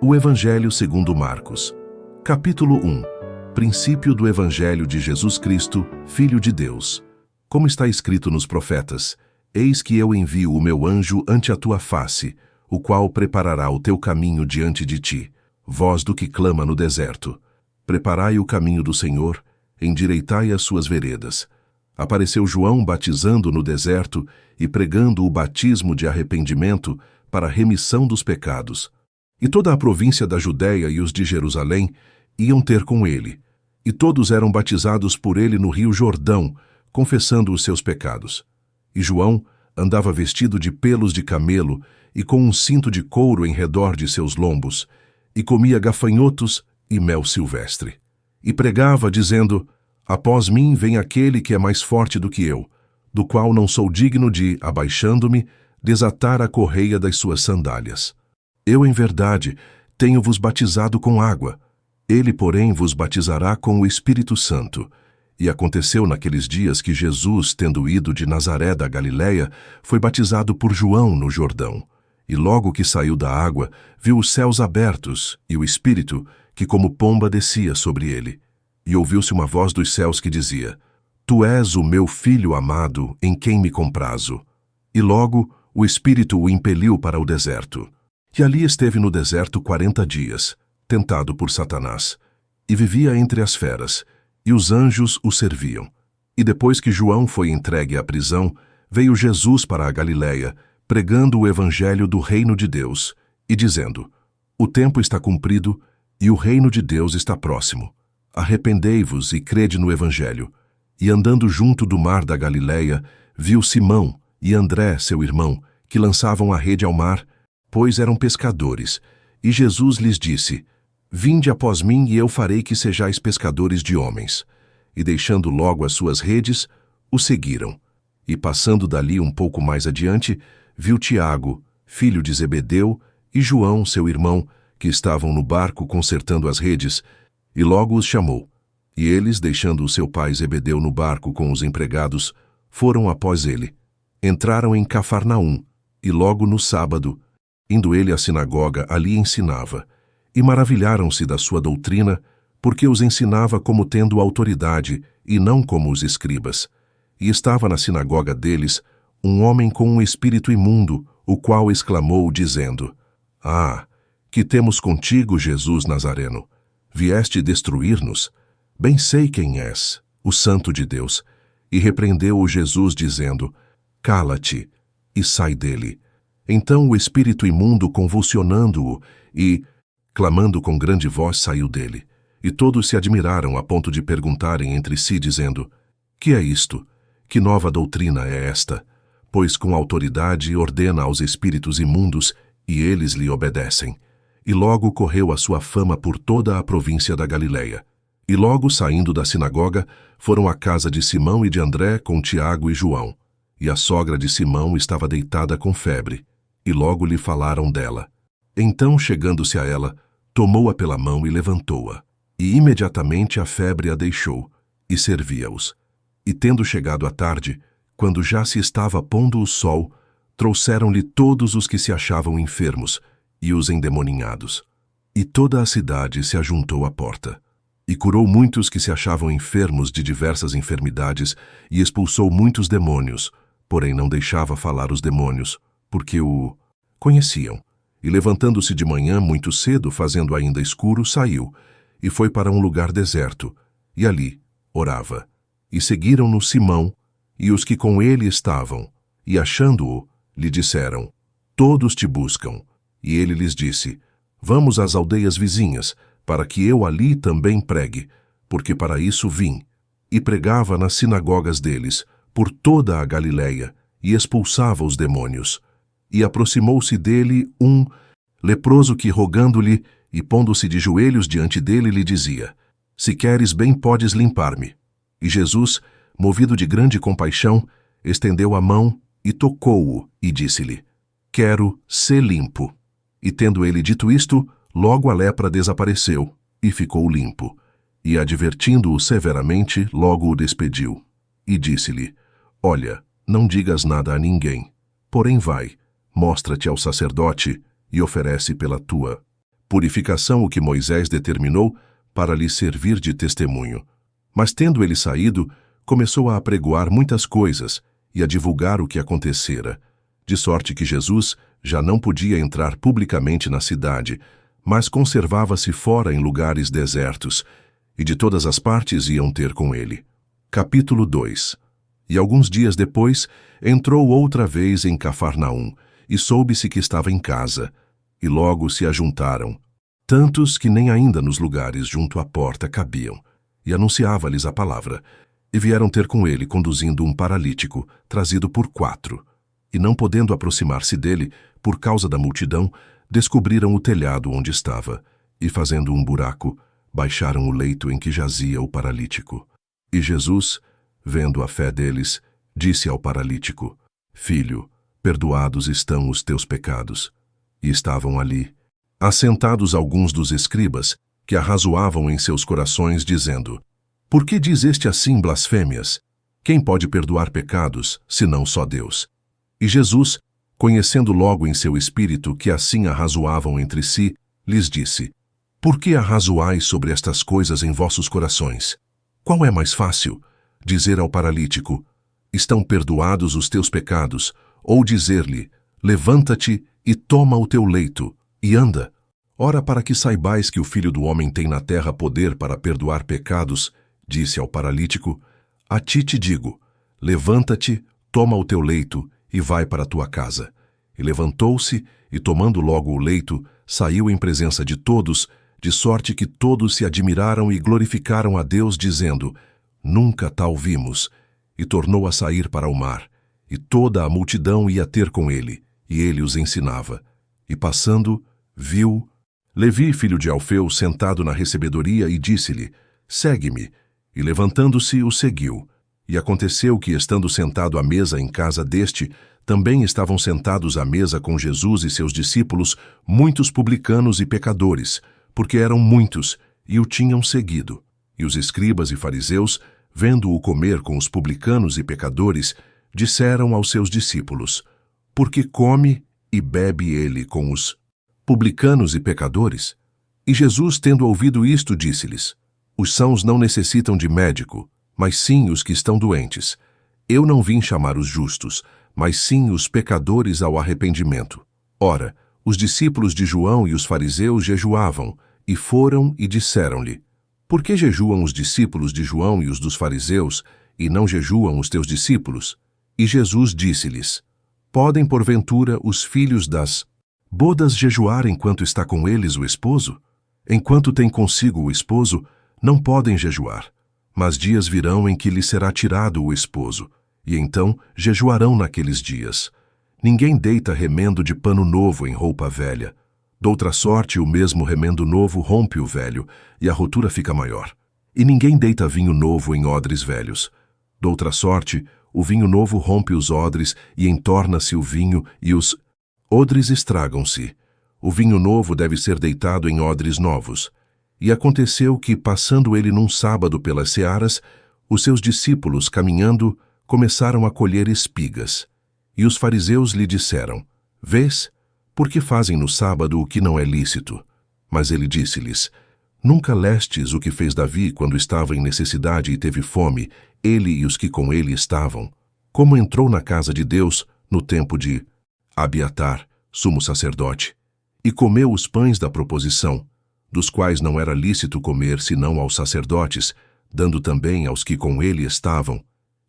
O Evangelho segundo Marcos. Capítulo 1. Princípio do Evangelho de Jesus Cristo, Filho de Deus. Como está escrito nos profetas: Eis que eu envio o meu anjo ante a tua face, o qual preparará o teu caminho diante de ti. Voz do que clama no deserto: Preparai o caminho do Senhor, endireitai as suas veredas. Apareceu João batizando no deserto e pregando o batismo de arrependimento para a remissão dos pecados. E toda a província da Judéia e os de Jerusalém iam ter com ele, e todos eram batizados por ele no rio Jordão, confessando os seus pecados. E João andava vestido de pelos de camelo e com um cinto de couro em redor de seus lombos, e comia gafanhotos e mel silvestre. E pregava, dizendo: Após mim vem aquele que é mais forte do que eu, do qual não sou digno de, abaixando-me, desatar a correia das suas sandálias. Eu, em verdade, tenho-vos batizado com água. Ele, porém, vos batizará com o Espírito Santo. E aconteceu naqueles dias que Jesus, tendo ido de Nazaré da Galiléia, foi batizado por João no Jordão. E logo que saiu da água, viu os céus abertos e o Espírito, que como pomba descia sobre ele. E ouviu-se uma voz dos céus que dizia: Tu és o meu Filho amado, em quem me comprazo. E logo o Espírito o impeliu para o deserto. E ali esteve no deserto 40 dias, tentado por Satanás, e vivia entre as feras, e os anjos o serviam. E depois que João foi entregue à prisão, veio Jesus para a Galiléia, pregando o evangelho do reino de Deus, e dizendo: O tempo está cumprido, e o reino de Deus está próximo. Arrependei-vos e crede no evangelho. E andando junto do mar da Galiléia, viu Simão e André, seu irmão, que lançavam a rede ao mar, pois eram pescadores. E Jesus lhes disse: Vinde após mim, e eu farei que sejais pescadores de homens. E deixando logo as suas redes, o seguiram. E passando dali um pouco mais adiante, viu Tiago, filho de Zebedeu, e João, seu irmão, que estavam no barco consertando as redes, e logo os chamou. E eles, deixando o seu pai Zebedeu no barco com os empregados, foram após ele. Entraram em Cafarnaum, e logo no sábado, indo ele à sinagoga, ali ensinava. E maravilharam-se da sua doutrina, porque os ensinava como tendo autoridade, e não como os escribas. E estava na sinagoga deles um homem com um espírito imundo, o qual exclamou, dizendo: Ah, que temos contigo, Jesus Nazareno? Vieste destruir-nos? Bem sei quem és, o Santo de Deus. E repreendeu-o Jesus, dizendo: Cala-te, e sai dele. Então o espírito imundo, convulsionando-o e, clamando com grande voz, saiu dele. E todos se admiraram a ponto de perguntarem entre si, dizendo: Que é isto? Que nova doutrina é esta? Pois com autoridade ordena aos espíritos imundos, e eles lhe obedecem. E logo correu a sua fama por toda a província da Galiléia. E logo, saindo da sinagoga, foram à casa de Simão e de André com Tiago e João. E a sogra de Simão estava deitada com febre, e logo lhe falaram dela. Então, chegando-se a ela, tomou-a pela mão e levantou-a. E imediatamente a febre a deixou, e servia-os. E tendo chegado a tarde, quando já se estava pondo o sol, trouxeram-lhe todos os que se achavam enfermos, e os endemoninhados. E toda a cidade se ajuntou à porta. E curou muitos que se achavam enfermos de diversas enfermidades, e expulsou muitos demônios, porém não deixava falar os demônios, porque o conheciam. E levantando-se de manhã muito cedo, fazendo ainda escuro, saiu, e foi para um lugar deserto, e ali orava. E seguiram-no Simão, e os que com ele estavam, e achando-o, lhe disseram: Todos te buscam. E ele lhes disse: Vamos às aldeias vizinhas, para que eu ali também pregue, porque para isso vim. E pregava nas sinagogas deles, por toda a Galiléia, e expulsava os demônios. E aproximou-se dele um leproso que, rogando-lhe e pondo-se de joelhos diante dele, lhe dizia: Se queres, bem podes limpar-me. E Jesus, movido de grande compaixão, estendeu a mão e tocou-o, e disse-lhe: Quero ser limpo. E tendo ele dito isto, logo a lepra desapareceu, e ficou limpo. E advertindo-o severamente, logo o despediu. E disse-lhe: Olha, não digas nada a ninguém, porém vai, mostra-te ao sacerdote e oferece pela tua purificação o que Moisés determinou para lhe servir de testemunho. Mas tendo ele saído, começou a apregoar muitas coisas e a divulgar o que acontecera, de sorte que Jesus já não podia entrar publicamente na cidade, mas conservava-se fora em lugares desertos, e de todas as partes iam ter com ele. Capítulo 2. E alguns dias depois, entrou outra vez em Cafarnaum, e soube-se que estava em casa, e logo se ajuntaram, tantos que nem ainda nos lugares junto à porta cabiam, e anunciava-lhes a palavra. E vieram ter com ele, conduzindo um paralítico, trazido por 4. E não podendo aproximar-se dele, por causa da multidão, descobriram o telhado onde estava, e fazendo um buraco, baixaram o leito em que jazia o paralítico. E Jesus, vendo a fé deles, disse ao paralítico: Filho, perdoados estão os teus pecados. E estavam ali, assentados alguns dos escribas, que arrazoavam em seus corações, dizendo: Por que diz este assim blasfêmias? Quem pode perdoar pecados, senão só Deus? E Jesus, conhecendo logo em seu espírito que assim arrazoavam entre si, lhes disse: Por que arrazoais sobre estas coisas em vossos corações? Qual é mais fácil? Dizer ao paralítico: Estão perdoados os teus pecados, ou dizer-lhe: Levanta-te e toma o teu leito, e anda? Ora, para que saibais que o Filho do Homem tem na terra poder para perdoar pecados, disse ao paralítico: A ti te digo, levanta-te, toma o teu leito e vai para a tua casa. E levantou-se, e tomando logo o leito, saiu em presença de todos, de sorte que todos se admiraram e glorificaram a Deus, dizendo: Nunca tal vimos. E tornou a sair para o mar, e toda a multidão ia ter com ele, e ele os ensinava. E passando, viu Levi, filho de Alfeu, sentado na recebedoria, e disse-lhe: Segue-me. E levantando-se, o seguiu. E aconteceu que, estando sentado à mesa em casa deste, também estavam sentados à mesa com Jesus e seus discípulos muitos publicanos e pecadores, porque eram muitos, e o tinham seguido. E os escribas e fariseus, vendo-o comer com os publicanos e pecadores, disseram aos seus discípulos: Por que come e bebe ele com os publicanos e pecadores? E Jesus, tendo ouvido isto, disse-lhes: Os sãos não necessitam de médico, mas sim os que estão doentes. Eu não vim chamar os justos, mas sim os pecadores ao arrependimento. Ora, os discípulos de João e os fariseus jejuavam, e foram e disseram-lhe: Por que jejuam os discípulos de João e os dos fariseus, e não jejuam os teus discípulos? E Jesus disse-lhes: Podem, porventura, os filhos das bodas jejuar enquanto está com eles o esposo? Enquanto tem consigo o esposo, não podem jejuar. Mas dias virão em que lhes será tirado o esposo, e então jejuarão naqueles dias. Ninguém deita remendo de pano novo em roupa velha. Doutra sorte, o mesmo remendo novo rompe o velho, e a rotura fica maior. E ninguém deita vinho novo em odres velhos. Doutra sorte, o vinho novo rompe os odres, e entorna-se o vinho, e os odres estragam-se. O vinho novo deve ser deitado em odres novos. E aconteceu que, passando ele num sábado pelas searas, os seus discípulos, caminhando, começaram a colher espigas. E os fariseus lhe disseram: Vês, por que fazem no sábado o que não é lícito? Mas ele disse-lhes: Nunca lestes o que fez Davi quando estava em necessidade e teve fome, ele e os que com ele estavam? Como entrou na casa de Deus no tempo de Abiatar, sumo sacerdote, e comeu os pães da proposição, dos quais não era lícito comer senão aos sacerdotes, dando também aos que com ele estavam.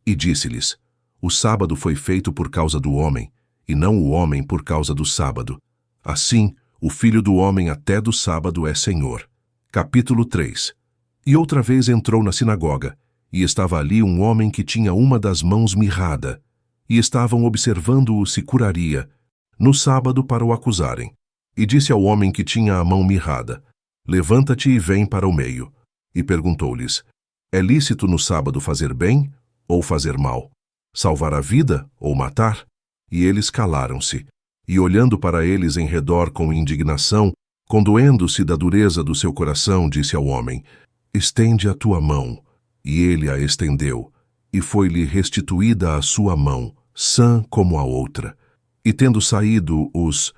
E disse-lhes: O sábado foi feito por causa do homem, e não o homem por causa do sábado. Assim, o Filho do Homem até do sábado é Senhor. Capítulo 3. E outra vez entrou na sinagoga, e estava ali um homem que tinha uma das mãos mirrada, e estavam observando-o se curaria, no sábado para o acusarem. E disse ao homem que tinha a mão mirrada: Levanta-te e vem para o meio. E perguntou-lhes: É lícito no sábado fazer bem ou fazer mal? Salvar a vida ou matar? E eles calaram-se. E olhando para eles em redor com indignação, condoendo-se da dureza do seu coração, disse ao homem: Estende a tua mão. E ele a estendeu, e foi-lhe restituída a sua mão, sã como a outra. E tendo saído os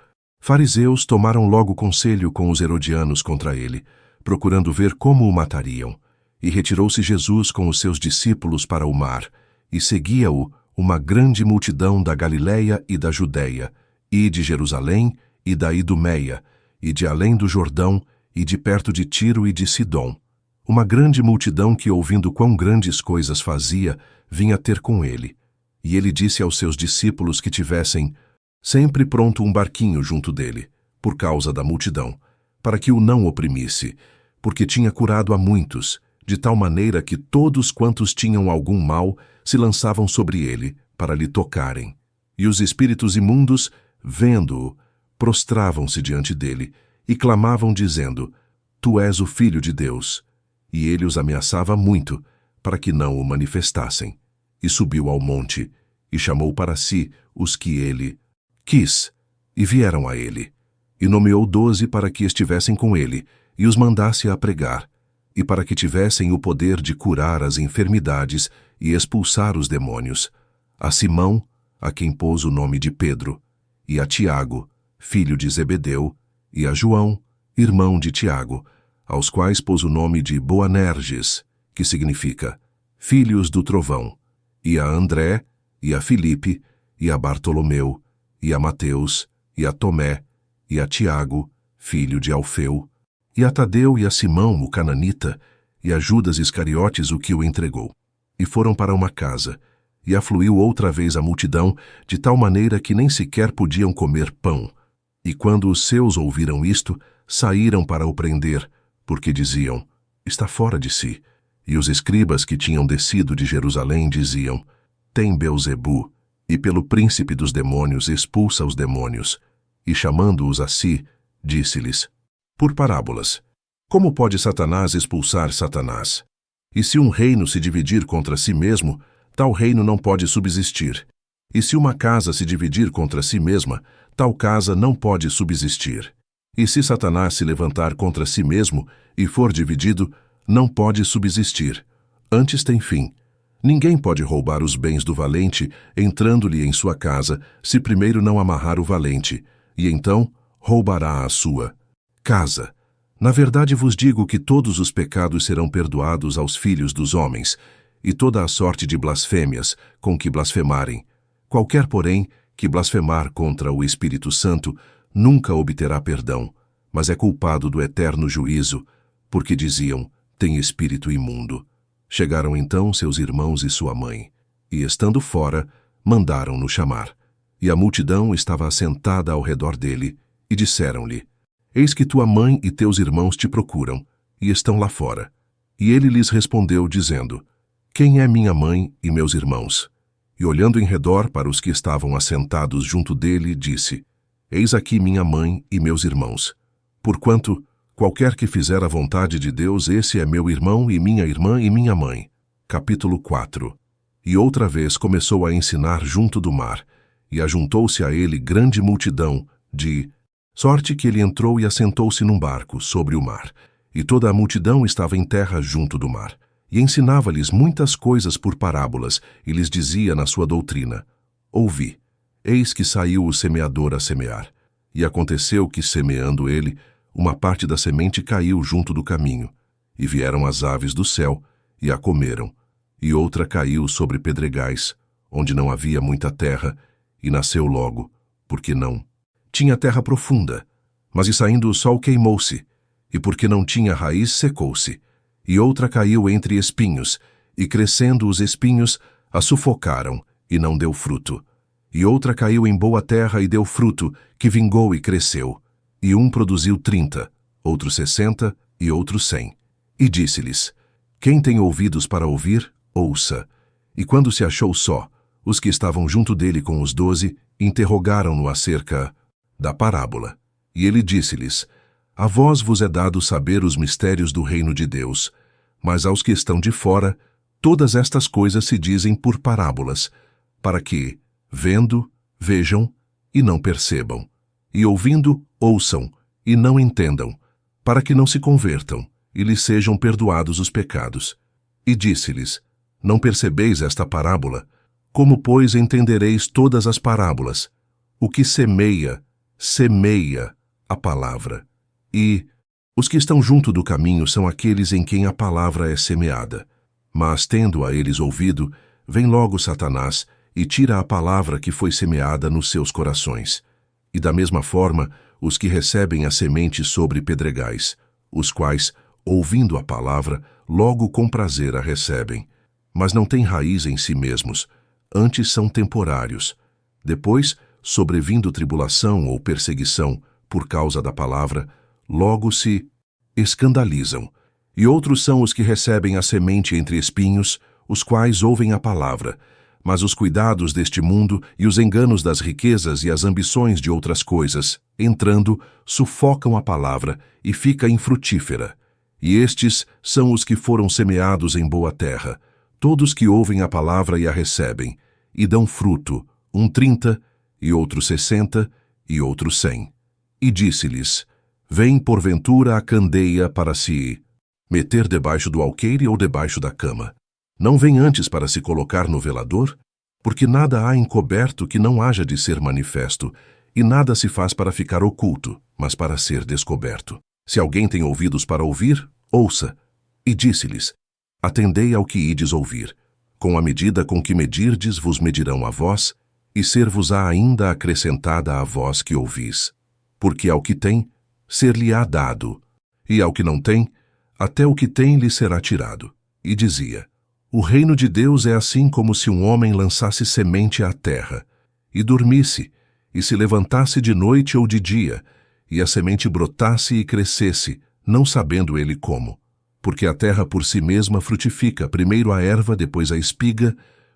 Fariseus tomaram logo conselho com os herodianos contra ele, procurando ver como o matariam. E retirou-se Jesus com os seus discípulos para o mar, e seguia-o uma grande multidão da Galiléia e da Judéia, e de Jerusalém, e da Idumeia, e de além do Jordão, e de perto de Tiro e de Sidom. Uma grande multidão que, ouvindo quão grandes coisas fazia, vinha ter com ele. E ele disse aos seus discípulos que tivessem sempre pronto um barquinho junto dele, por causa da multidão, para que o não oprimisse, porque tinha curado a muitos, de tal maneira que todos quantos tinham algum mal se lançavam sobre ele, para lhe tocarem. E os espíritos imundos, vendo-o, prostravam-se diante dele, e clamavam dizendo: Tu és o Filho de Deus. E ele os ameaçava muito, para que não o manifestassem. E subiu ao monte, e chamou para si os que ele quis, e vieram a ele. E nomeou 12 para que estivessem com ele, e os mandasse a pregar, e para que tivessem o poder de curar as enfermidades e expulsar os demônios. A Simão, a quem pôs o nome de Pedro, e a Tiago, filho de Zebedeu, e a João, irmão de Tiago, aos quais pôs o nome de Boanerges, que significa filhos do trovão, e a André, e a Filipe, e a Bartolomeu, e a Mateus, e a Tomé, e a Tiago, filho de Alfeu, e a Tadeu e a Simão, o cananita, e a Judas Iscariotes, o que o entregou. E foram para uma casa, e afluiu outra vez a multidão, de tal maneira que nem sequer podiam comer pão. E quando os seus ouviram isto, saíram para o prender, porque diziam: Está fora de si. E os escribas que tinham descido de Jerusalém diziam: Tem Beelzebu, e pelo príncipe dos demônios expulsa os demônios. E chamando-os a si, disse-lhes, por parábolas: Como pode Satanás expulsar Satanás? E se um reino se dividir contra si mesmo, tal reino não pode subsistir. E se uma casa se dividir contra si mesma, tal casa não pode subsistir. E se Satanás se levantar contra si mesmo e for dividido, não pode subsistir. Antes tem fim. Ninguém pode roubar os bens do valente, entrando-lhe em sua casa, se primeiro não amarrar o valente, e então roubará a sua casa. Na verdade vos digo que todos os pecados serão perdoados aos filhos dos homens, e toda a sorte de blasfêmias com que blasfemarem. Qualquer, porém, que blasfemar contra o Espírito Santo nunca obterá perdão, mas é culpado do eterno juízo, porque diziam: tem espírito imundo. Chegaram então seus irmãos e sua mãe, e, estando fora, mandaram-no chamar. E a multidão estava assentada ao redor dele, e disseram-lhe: Eis que tua mãe e teus irmãos te procuram, e estão lá fora. E ele lhes respondeu, dizendo: Quem é minha mãe e meus irmãos? E olhando em redor para os que estavam assentados junto dele, disse: Eis aqui minha mãe e meus irmãos. Porquanto, qualquer que fizer a vontade de Deus, esse é meu irmão e minha irmã e minha mãe. Capítulo 4. E outra vez começou a ensinar junto do mar, e ajuntou-se a ele grande multidão, de sorte que ele entrou e assentou-se num barco sobre o mar, e toda a multidão estava em terra junto do mar. E ensinava-lhes muitas coisas por parábolas, e lhes dizia na sua doutrina: Ouvi, eis que saiu o semeador a semear. E aconteceu que, semeando ele, uma parte da semente caiu junto do caminho, e vieram as aves do céu, e a comeram. E outra caiu sobre pedregais, onde não havia muita terra, e nasceu logo, porque não tinha terra profunda. Mas, e saindo o sol, queimou-se, e porque não tinha raiz, secou-se. E outra caiu entre espinhos, e crescendo os espinhos, a sufocaram, e não deu fruto. E outra caiu em boa terra e deu fruto, que vingou e cresceu. E um produziu 30, outro 60 e outro 100. E disse-lhes: Quem tem ouvidos para ouvir, ouça. E quando se achou só, os que estavam junto dele com os 12 interrogaram-no acerca da parábola. E ele disse-lhes: A vós vos é dado saber os mistérios do reino de Deus, mas aos que estão de fora, todas estas coisas se dizem por parábolas, para que, vendo, vejam e não percebam, e ouvindo, ouçam e não entendam, para que não se convertam e lhes sejam perdoados os pecados. E disse-lhes: Não percebeis esta parábola? Como, pois, entendereis todas as parábolas? O que semeia semeia a palavra. E os que estão junto do caminho são aqueles em quem a palavra é semeada. Mas, tendo a eles ouvido, vem logo Satanás e tira a palavra que foi semeada nos seus corações. E da mesma forma, os que recebem a semente sobre pedregais, os quais, ouvindo a palavra, logo com prazer a recebem, mas não têm raiz em si mesmos, antes são temporários. Depois, sobrevindo tribulação ou perseguição por causa da palavra, logo se escandalizam. E outros são os que recebem a semente entre espinhos, os quais ouvem a palavra, mas os cuidados deste mundo e os enganos das riquezas e as ambições de outras coisas, entrando, sufocam a palavra e fica infrutífera. E estes são os que foram semeados em boa terra, todos que ouvem a palavra e a recebem, e dão fruto, 30, e outro 60, e outro 100. E disse-lhes: Vem porventura a candeia para se meter debaixo do alqueire ou debaixo da cama? Não vem antes para se colocar no velador? Porque nada há encoberto que não haja de ser manifesto, e nada se faz para ficar oculto, mas para ser descoberto. Se alguém tem ouvidos para ouvir, ouça. E disse-lhes: Atendei ao que ides ouvir. Com a medida com que medirdes, vos medirão a vós, e ser-vos-á ainda acrescentada a vós que ouvis. Porque ao que tem, ser-lhe-á dado, e ao que não tem, até o que tem lhe será tirado. E dizia: O reino de Deus é assim como se um homem lançasse semente à terra, e dormisse, e se levantasse de noite ou de dia, e a semente brotasse e crescesse, não sabendo ele como. Porque a terra por si mesma frutifica, primeiro a erva, depois a espiga,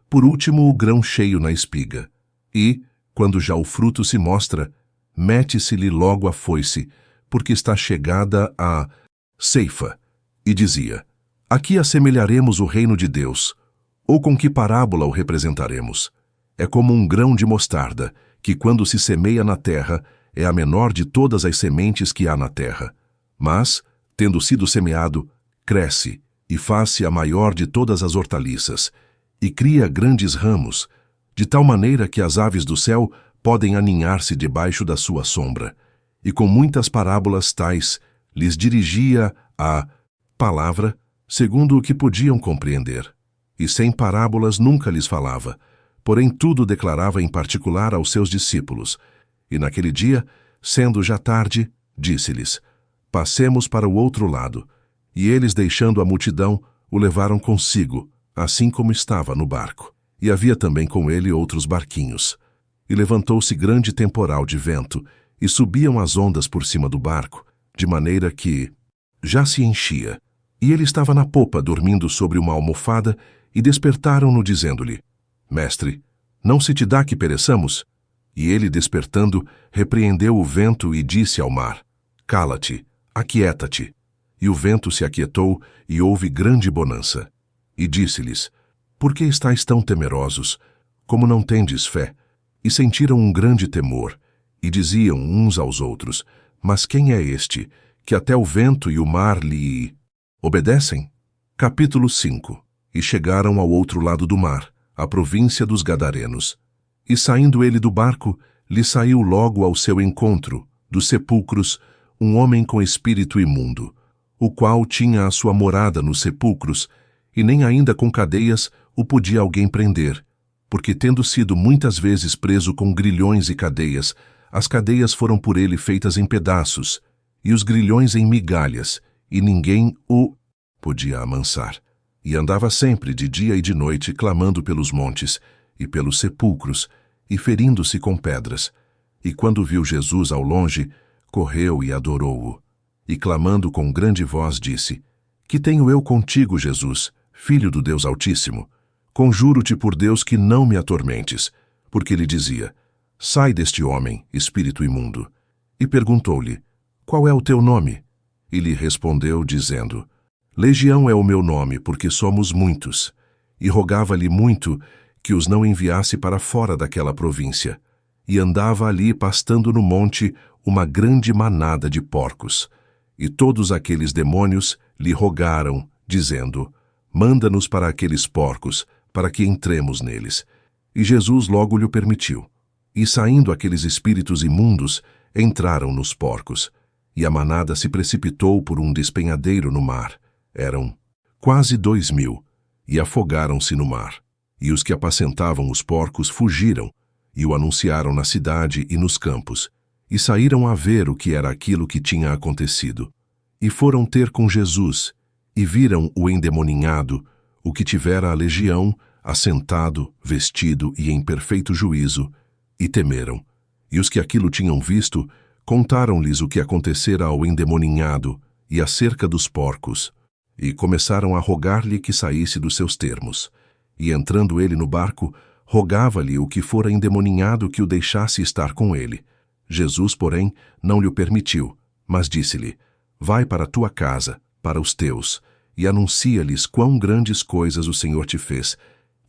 por último o grão cheio na espiga. E, quando já o fruto se mostra, mete-se-lhe logo a foice, porque está chegada a ceifa. E dizia: Aqui assemelharemos o reino de Deus, ou com que parábola o representaremos? É como um grão de mostarda, que quando se semeia na terra, é a menor de todas as sementes que há na terra. Mas, tendo sido semeado, cresce, e faz-se a maior de todas as hortaliças, e cria grandes ramos, de tal maneira que as aves do céu podem aninhar-se debaixo da sua sombra. E com muitas parábolas tais, lhes dirigia a palavra, segundo o que podiam compreender. E sem parábolas nunca lhes falava, porém tudo declarava em particular aos seus discípulos. E naquele dia, sendo já tarde, disse-lhes: Passemos para o outro lado. E eles, deixando a multidão, o levaram consigo, assim como estava no barco. E havia também com ele outros barquinhos. E levantou-se grande temporal de vento, e subiam as ondas por cima do barco, de maneira que já se enchia. E ele estava na popa, dormindo sobre uma almofada, e despertaram-no, dizendo-lhe: Mestre, não se te dá que pereçamos? E ele, despertando, repreendeu o vento e disse ao mar: Cala-te, aquieta-te. E o vento se aquietou, e houve grande bonança. E disse-lhes: Por que estáis tão temerosos? Como não tendes fé? E sentiram um grande temor, e diziam uns aos outros: Mas quem é este, que até o vento e o mar lhe obedecem? Capítulo 5. E chegaram ao outro lado do mar, a província dos Gadarenos. E saindo ele do barco, lhe saiu logo ao seu encontro, dos sepulcros, um homem com espírito imundo, o qual tinha a sua morada nos sepulcros, e nem ainda com cadeias o podia alguém prender, porque tendo sido muitas vezes preso com grilhões e cadeias, as cadeias foram por ele feitas em pedaços, e os grilhões em migalhas, e ninguém o podia amansar. E andava sempre, de dia e de noite, clamando pelos montes e pelos sepulcros, e ferindo-se com pedras. E quando viu Jesus ao longe, correu e adorou-o. E clamando com grande voz disse: Que tenho eu contigo, Jesus, Filho do Deus Altíssimo? Conjuro-te por Deus que não me atormentes. Porque lhe dizia: Sai deste homem, espírito imundo. E perguntou-lhe: Qual é o teu nome? E lhe respondeu, dizendo: Legião é o meu nome, porque somos muitos. E rogava-lhe muito que os não enviasse para fora daquela província. E andava ali pastando no monte uma grande manada de porcos. E todos aqueles demônios lhe rogaram, dizendo: Manda-nos para aqueles porcos, para que entremos neles. E Jesus logo lhe permitiu. E saindo aqueles espíritos imundos, entraram nos porcos, e a manada se precipitou por um despenhadeiro no mar. Eram quase 2.000, e afogaram-se no mar. E os que apacentavam os porcos fugiram, e o anunciaram na cidade e nos campos, e saíram a ver o que era aquilo que tinha acontecido. E foram ter com Jesus, e viram o endemoninhado, o que tivera a legião, assentado, vestido e em perfeito juízo, e temeram. E os que aquilo tinham visto, contaram-lhes o que acontecera ao endemoninhado e acerca dos porcos, e começaram a rogar-lhe que saísse dos seus termos. E entrando ele no barco, rogava-lhe o que fora endemoninhado que o deixasse estar com ele. Jesus, porém, não lhe o permitiu, mas disse-lhe: vai para a tua casa, para os teus, e anuncia-lhes quão grandes coisas o Senhor te fez,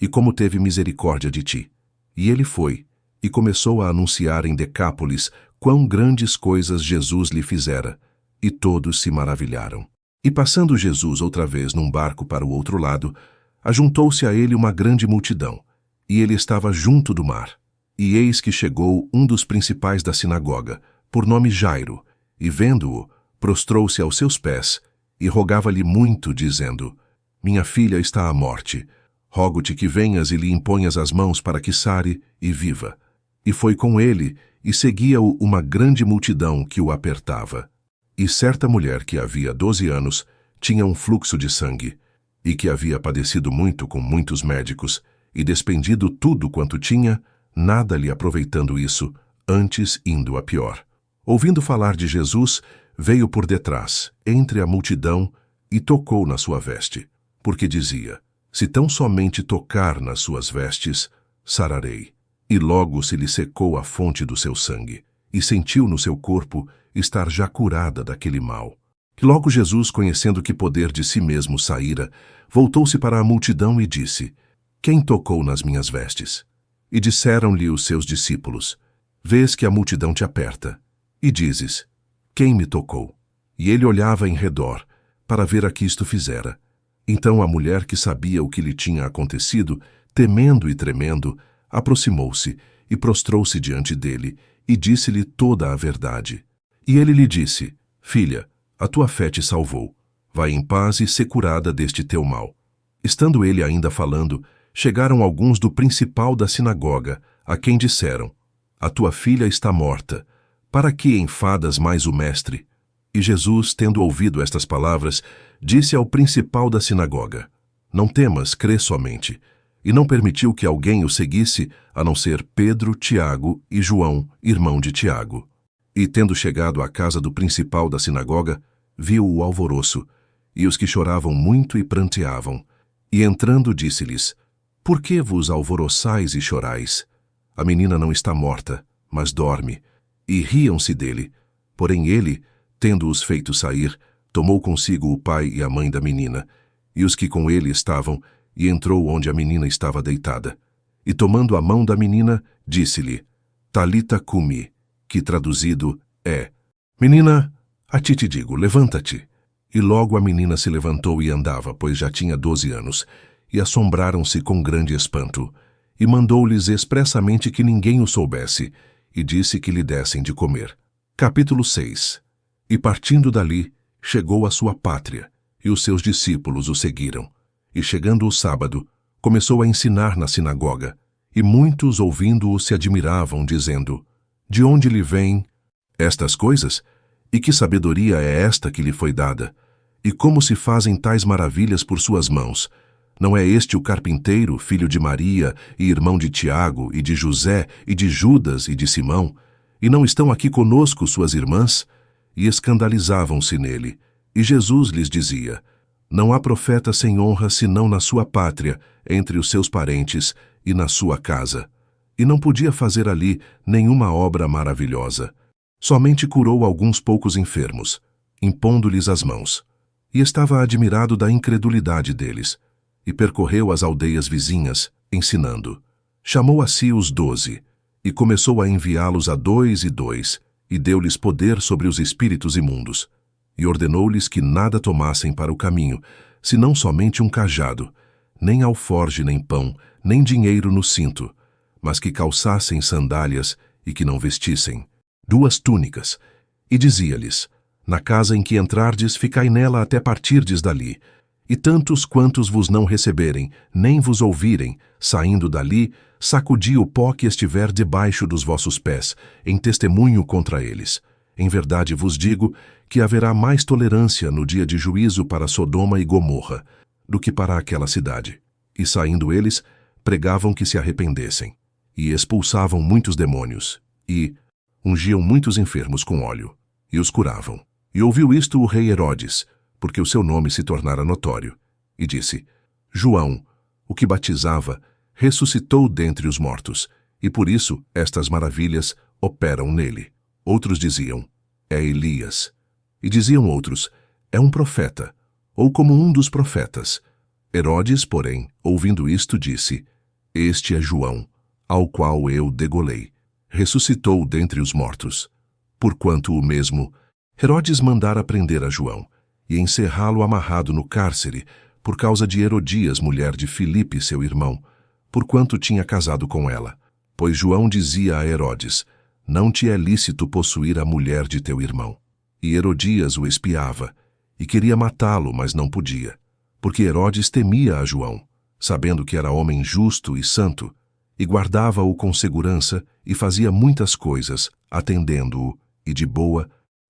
e como teve misericórdia de ti. E ele foi, e começou a anunciar em Decápolis quão grandes coisas Jesus lhe fizera, e todos se maravilharam. E passando Jesus outra vez num barco para o outro lado, ajuntou-se a ele uma grande multidão, e ele estava junto do mar. E eis que chegou um dos principais da sinagoga, por nome Jairo, e vendo-o, prostrou-se aos seus pés, e rogava-lhe muito, dizendo: minha filha está à morte, rogo-te que venhas e lhe imponhas as mãos para que sare e viva. E foi com ele, e seguia-o uma grande multidão que o apertava. E certa mulher que havia 12 anos tinha um fluxo de sangue, e que havia padecido muito com muitos médicos, e despendido tudo quanto tinha, nada lhe aproveitando isso, antes indo a pior. Ouvindo falar de Jesus, veio por detrás, entre a multidão, e tocou na sua veste, porque dizia: se tão somente tocar nas suas vestes, sararei. E logo se lhe secou a fonte do seu sangue, e sentiu no seu corpo estar já curada daquele mal. Logo Jesus, conhecendo que poder de si mesmo saíra, voltou-se para a multidão e disse: quem tocou nas minhas vestes? E disseram-lhe os seus discípulos: vês que a multidão te aperta, e dizes: quem me tocou? E ele olhava em redor, para ver a que isto fizera. Então a mulher, que sabia o que lhe tinha acontecido, temendo e tremendo, aproximou-se e prostrou-se diante dele, e disse-lhe toda a verdade. E ele lhe disse: filha, a tua fé te salvou. Vai em paz e sê curada deste teu mal. Estando ele ainda falando, chegaram alguns do principal da sinagoga, a quem disseram: a tua filha está morta. Para que enfadas mais o mestre? E Jesus, tendo ouvido estas palavras, disse ao principal da sinagoga: não temas, crê somente. E não permitiu que alguém o seguisse, a não ser Pedro, Tiago e João, irmão de Tiago. E tendo chegado à casa do principal da sinagoga, viu o alvoroço, e os que choravam muito e pranteavam. E entrando disse-lhes: por que vos alvoroçais e chorais? A menina não está morta, mas dorme. E riam-se dele. Porém ele, tendo-os feito sair, tomou consigo o pai e a mãe da menina, e os que com ele estavam, e entrou onde a menina estava deitada. E tomando a mão da menina, disse-lhe: Talita cumi, que traduzido é: menina, a ti te digo, levanta-te. E logo a menina se levantou e andava, pois já tinha 12 anos, e assombraram-se com grande espanto. E mandou-lhes expressamente que ninguém o soubesse, e disse que lhe dessem de comer. Capítulo 6. E partindo dali, chegou à sua pátria, e os seus discípulos o seguiram. E chegando o sábado, começou a ensinar na sinagoga, e muitos ouvindo-o se admiravam, dizendo: de onde lhe vêm estas coisas? E que sabedoria é esta que lhe foi dada? E como se fazem tais maravilhas por suas mãos? Não é este o carpinteiro, filho de Maria, e irmão de Tiago, e de José, e de Judas, e de Simão? E não estão aqui conosco suas irmãs? E escandalizavam-se nele. E Jesus lhes dizia: não há profeta sem honra senão na sua pátria, entre os seus parentes, e na sua casa. E não podia fazer ali nenhuma obra maravilhosa. Somente curou alguns poucos enfermos, impondo-lhes as mãos. E estava admirado da incredulidade deles. E percorreu as aldeias vizinhas, ensinando. Chamou a si os 12, e começou a enviá-los a 2 e 2, e deu-lhes poder sobre os espíritos imundos. E ordenou-lhes que nada tomassem para o caminho, senão somente um cajado, nem alforge nem pão, nem dinheiro no cinto, mas que calçassem sandálias e que não vestissem. 2 túnicas, e dizia-lhes: Na casa em que entrardes, ficai nela até partirdes dali. E tantos quantos vos não receberem, nem vos ouvirem, saindo dali, sacudi o pó que estiver debaixo dos vossos pés, em testemunho contra eles. Em verdade vos digo que haverá mais tolerância no dia de juízo para Sodoma e Gomorra do que para aquela cidade. E saindo eles, pregavam que se arrependessem, e expulsavam muitos demônios, e ungiam muitos enfermos com óleo, e os curavam. E ouviu isto o rei Herodes, porque o seu nome se tornara notório, e disse: João, o que batizava, ressuscitou dentre os mortos, e por isso estas maravilhas operam nele. Outros diziam: É Elias. E diziam outros: É um profeta, ou como um dos profetas. Herodes, porém, ouvindo isto, disse: Este é João, ao qual eu degolei. Ressuscitou dentre os mortos. Porquanto o mesmo Herodes mandara prender a João, e encerrá-lo amarrado no cárcere, por causa de Herodias, mulher de Filipe, seu irmão, porquanto tinha casado com ela. Pois João dizia a Herodes: Não te é lícito possuir a mulher de teu irmão. E Herodias o espiava, e queria matá-lo, mas não podia, porque Herodes temia a João, sabendo que era homem justo e santo, e guardava-o com segurança, e fazia muitas coisas, atendendo-o, e de boa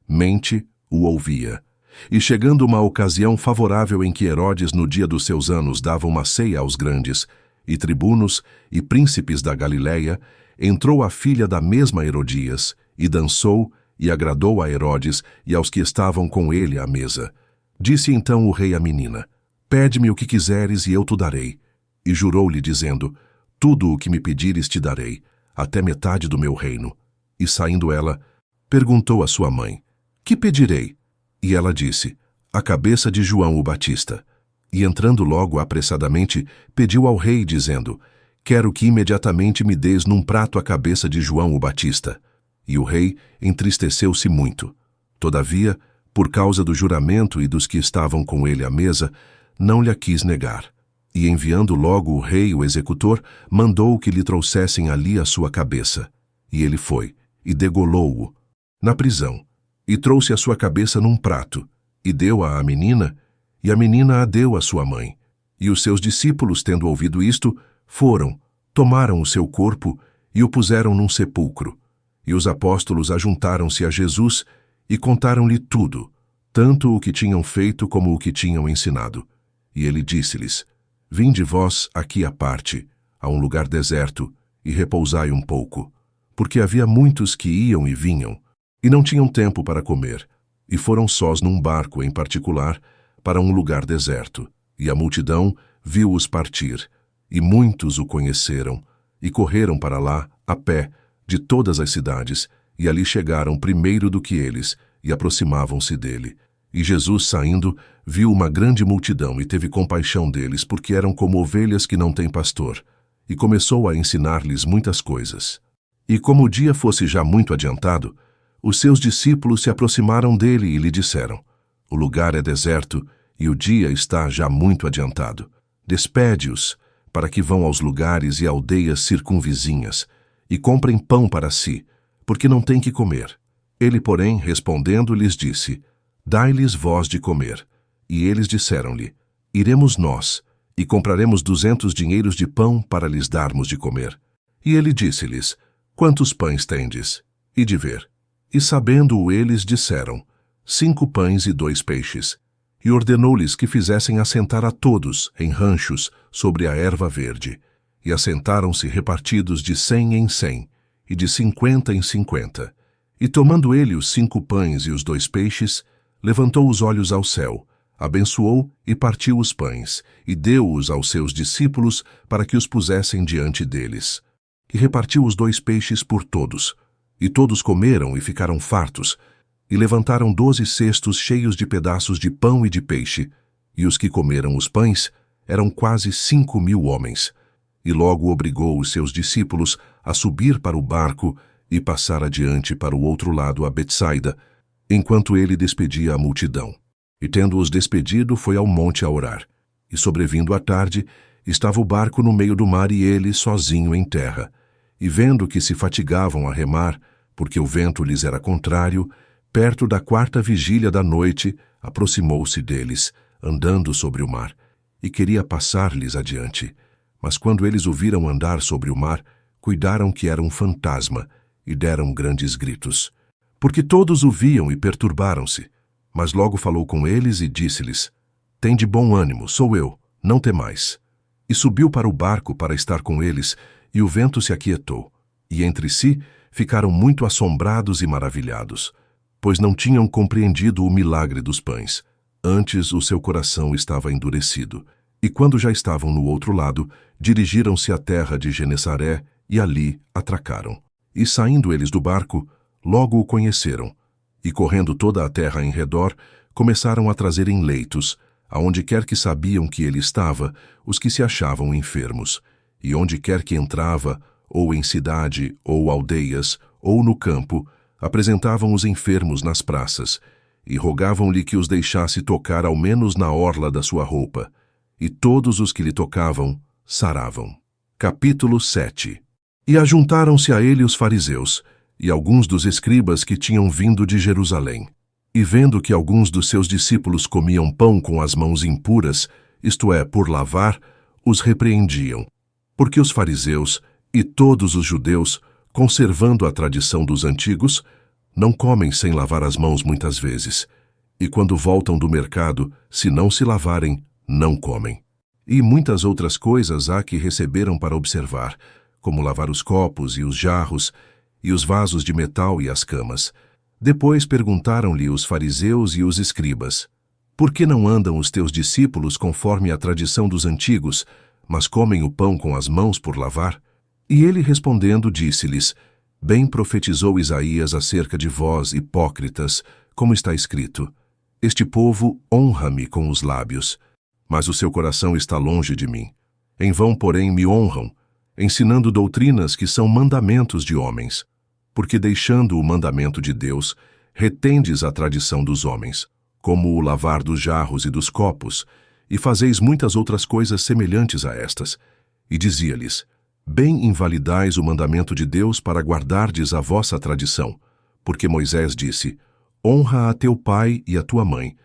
mente o ouvia. E chegando uma ocasião favorável em que Herodes, no dia dos seus anos, dava uma ceia aos grandes, e tribunos, e príncipes da Galiléia, entrou a filha da mesma Herodias, e dançou, e agradou a Herodes e aos que estavam com ele à mesa. Disse então o rei à menina: Pede-me o que quiseres e eu te darei. E jurou-lhe, dizendo: Tudo o que me pedires te darei, até metade do meu reino. E saindo ela, perguntou à sua mãe: Que pedirei? E ela disse: A cabeça de João o Batista. E entrando logo apressadamente, pediu ao rei, dizendo: Quero que imediatamente me des num prato a cabeça de João o Batista. E o rei entristeceu-se muito. Todavia, por causa do juramento e dos que estavam com ele à mesa, não lhe quis negar. E enviando logo o rei o executor, mandou que lhe trouxessem ali a sua cabeça. E ele foi, e degolou-o na prisão, e trouxe a sua cabeça num prato, e deu-a à menina, e a menina a deu à sua mãe. E os seus discípulos, tendo ouvido isto, foram, tomaram o seu corpo, e o puseram num sepulcro. E os apóstolos ajuntaram-se a Jesus, e contaram-lhe tudo, tanto o que tinham feito como o que tinham ensinado. E ele disse-lhes: Vinde vós aqui à parte, a um lugar deserto, e repousai um pouco. Porque havia muitos que iam e vinham, e não tinham tempo para comer, e foram sós num barco em particular, para um lugar deserto. E a multidão viu-os partir, e muitos o conheceram, e correram para lá, a pé, de todas as cidades, e ali chegaram primeiro do que eles, e aproximavam-se dele. E Jesus, saindo, viu uma grande multidão e teve compaixão deles, porque eram como ovelhas que não têm pastor, e começou a ensinar-lhes muitas coisas. E como o dia fosse já muito adiantado, os seus discípulos se aproximaram dele e lhe disseram: O lugar é deserto, e o dia está já muito adiantado. Despede-os, para que vão aos lugares e aldeias circunvizinhas, e comprem pão para si, porque não têm que comer. Ele, porém, respondendo, lhes disse: Dai-lhes vós de comer. E eles disseram-lhe: Iremos nós, e compraremos 200 dinheiros de pão para lhes darmos de comer. E ele disse-lhes: Quantos pães tendes? E de ver. E sabendo-o eles, disseram: 5 pães e 2 peixes. E ordenou-lhes que fizessem assentar a todos, em ranchos, sobre a erva verde. E assentaram-se repartidos de 100 em 100, e de 50 em 50. E tomando ele os 5 pães e os 2 peixes, levantou os olhos ao céu, abençoou e partiu os pães, e deu-os aos seus discípulos para que os pusessem diante deles. E repartiu os 2 peixes por todos. E todos comeram e ficaram fartos, e levantaram 12 cestos cheios de pedaços de pão e de peixe, e os que comeram os pães eram quase 5.000 homens. E logo obrigou os seus discípulos a subir para o barco e passar adiante para o outro lado a Betsaida, enquanto ele despedia a multidão. E tendo-os despedido, foi ao monte a orar. E sobrevindo a tarde, estava o barco no meio do mar e ele sozinho em terra. E vendo que se fatigavam a remar, porque o vento lhes era contrário, perto da 4ª vigília da noite, aproximou-se deles, andando sobre o mar, e queria passar-lhes adiante. Mas quando eles o viram andar sobre o mar, cuidaram que era um fantasma, e deram grandes gritos. Porque todos o viam e perturbaram-se. Mas logo falou com eles e disse-lhes: Tende bom ânimo, sou eu, não temais. E subiu para o barco para estar com eles, e o vento se aquietou. E entre si ficaram muito assombrados e maravilhados, pois não tinham compreendido o milagre dos pães. Antes o seu coração estava endurecido. E quando já estavam no outro lado, dirigiram-se à terra de Genesaré e ali atracaram. E saindo eles do barco, logo o conheceram. E correndo toda a terra em redor, começaram a trazer em leitos, aonde quer que sabiam que ele estava, os que se achavam enfermos. E onde quer que entrava, ou em cidade, ou aldeias, ou no campo, apresentavam os enfermos nas praças, e rogavam-lhe que os deixasse tocar ao menos na orla da sua roupa. E todos os que lhe tocavam, saravam. Capítulo 7. E ajuntaram-se a ele os fariseus, e alguns dos escribas que tinham vindo de Jerusalém. E vendo que alguns dos seus discípulos comiam pão com as mãos impuras, isto é, por lavar, os repreendiam. Porque os fariseus e todos os judeus, conservando a tradição dos antigos, não comem sem lavar as mãos muitas vezes. E quando voltam do mercado, se não se lavarem, não comem. E muitas outras coisas há que receberam para observar, como lavar os copos e os jarros, e os vasos de metal e as camas. Depois perguntaram-lhe os fariseus e os escribas: Por que não andam os teus discípulos conforme a tradição dos antigos, mas comem o pão com as mãos por lavar? E ele respondendo disse-lhes: Bem profetizou Isaías acerca de vós, hipócritas, como está escrito: Este povo honra-me com os lábios, mas o seu coração está longe de mim. Em vão, porém, me honram, ensinando doutrinas que são mandamentos de homens. Porque deixando o mandamento de Deus, retendes a tradição dos homens, como o lavar dos jarros e dos copos, e fazeis muitas outras coisas semelhantes a estas. E dizia-lhes: Bem invalidais o mandamento de Deus para guardardes a vossa tradição, porque Moisés disse: Honra a teu pai e a tua mãe,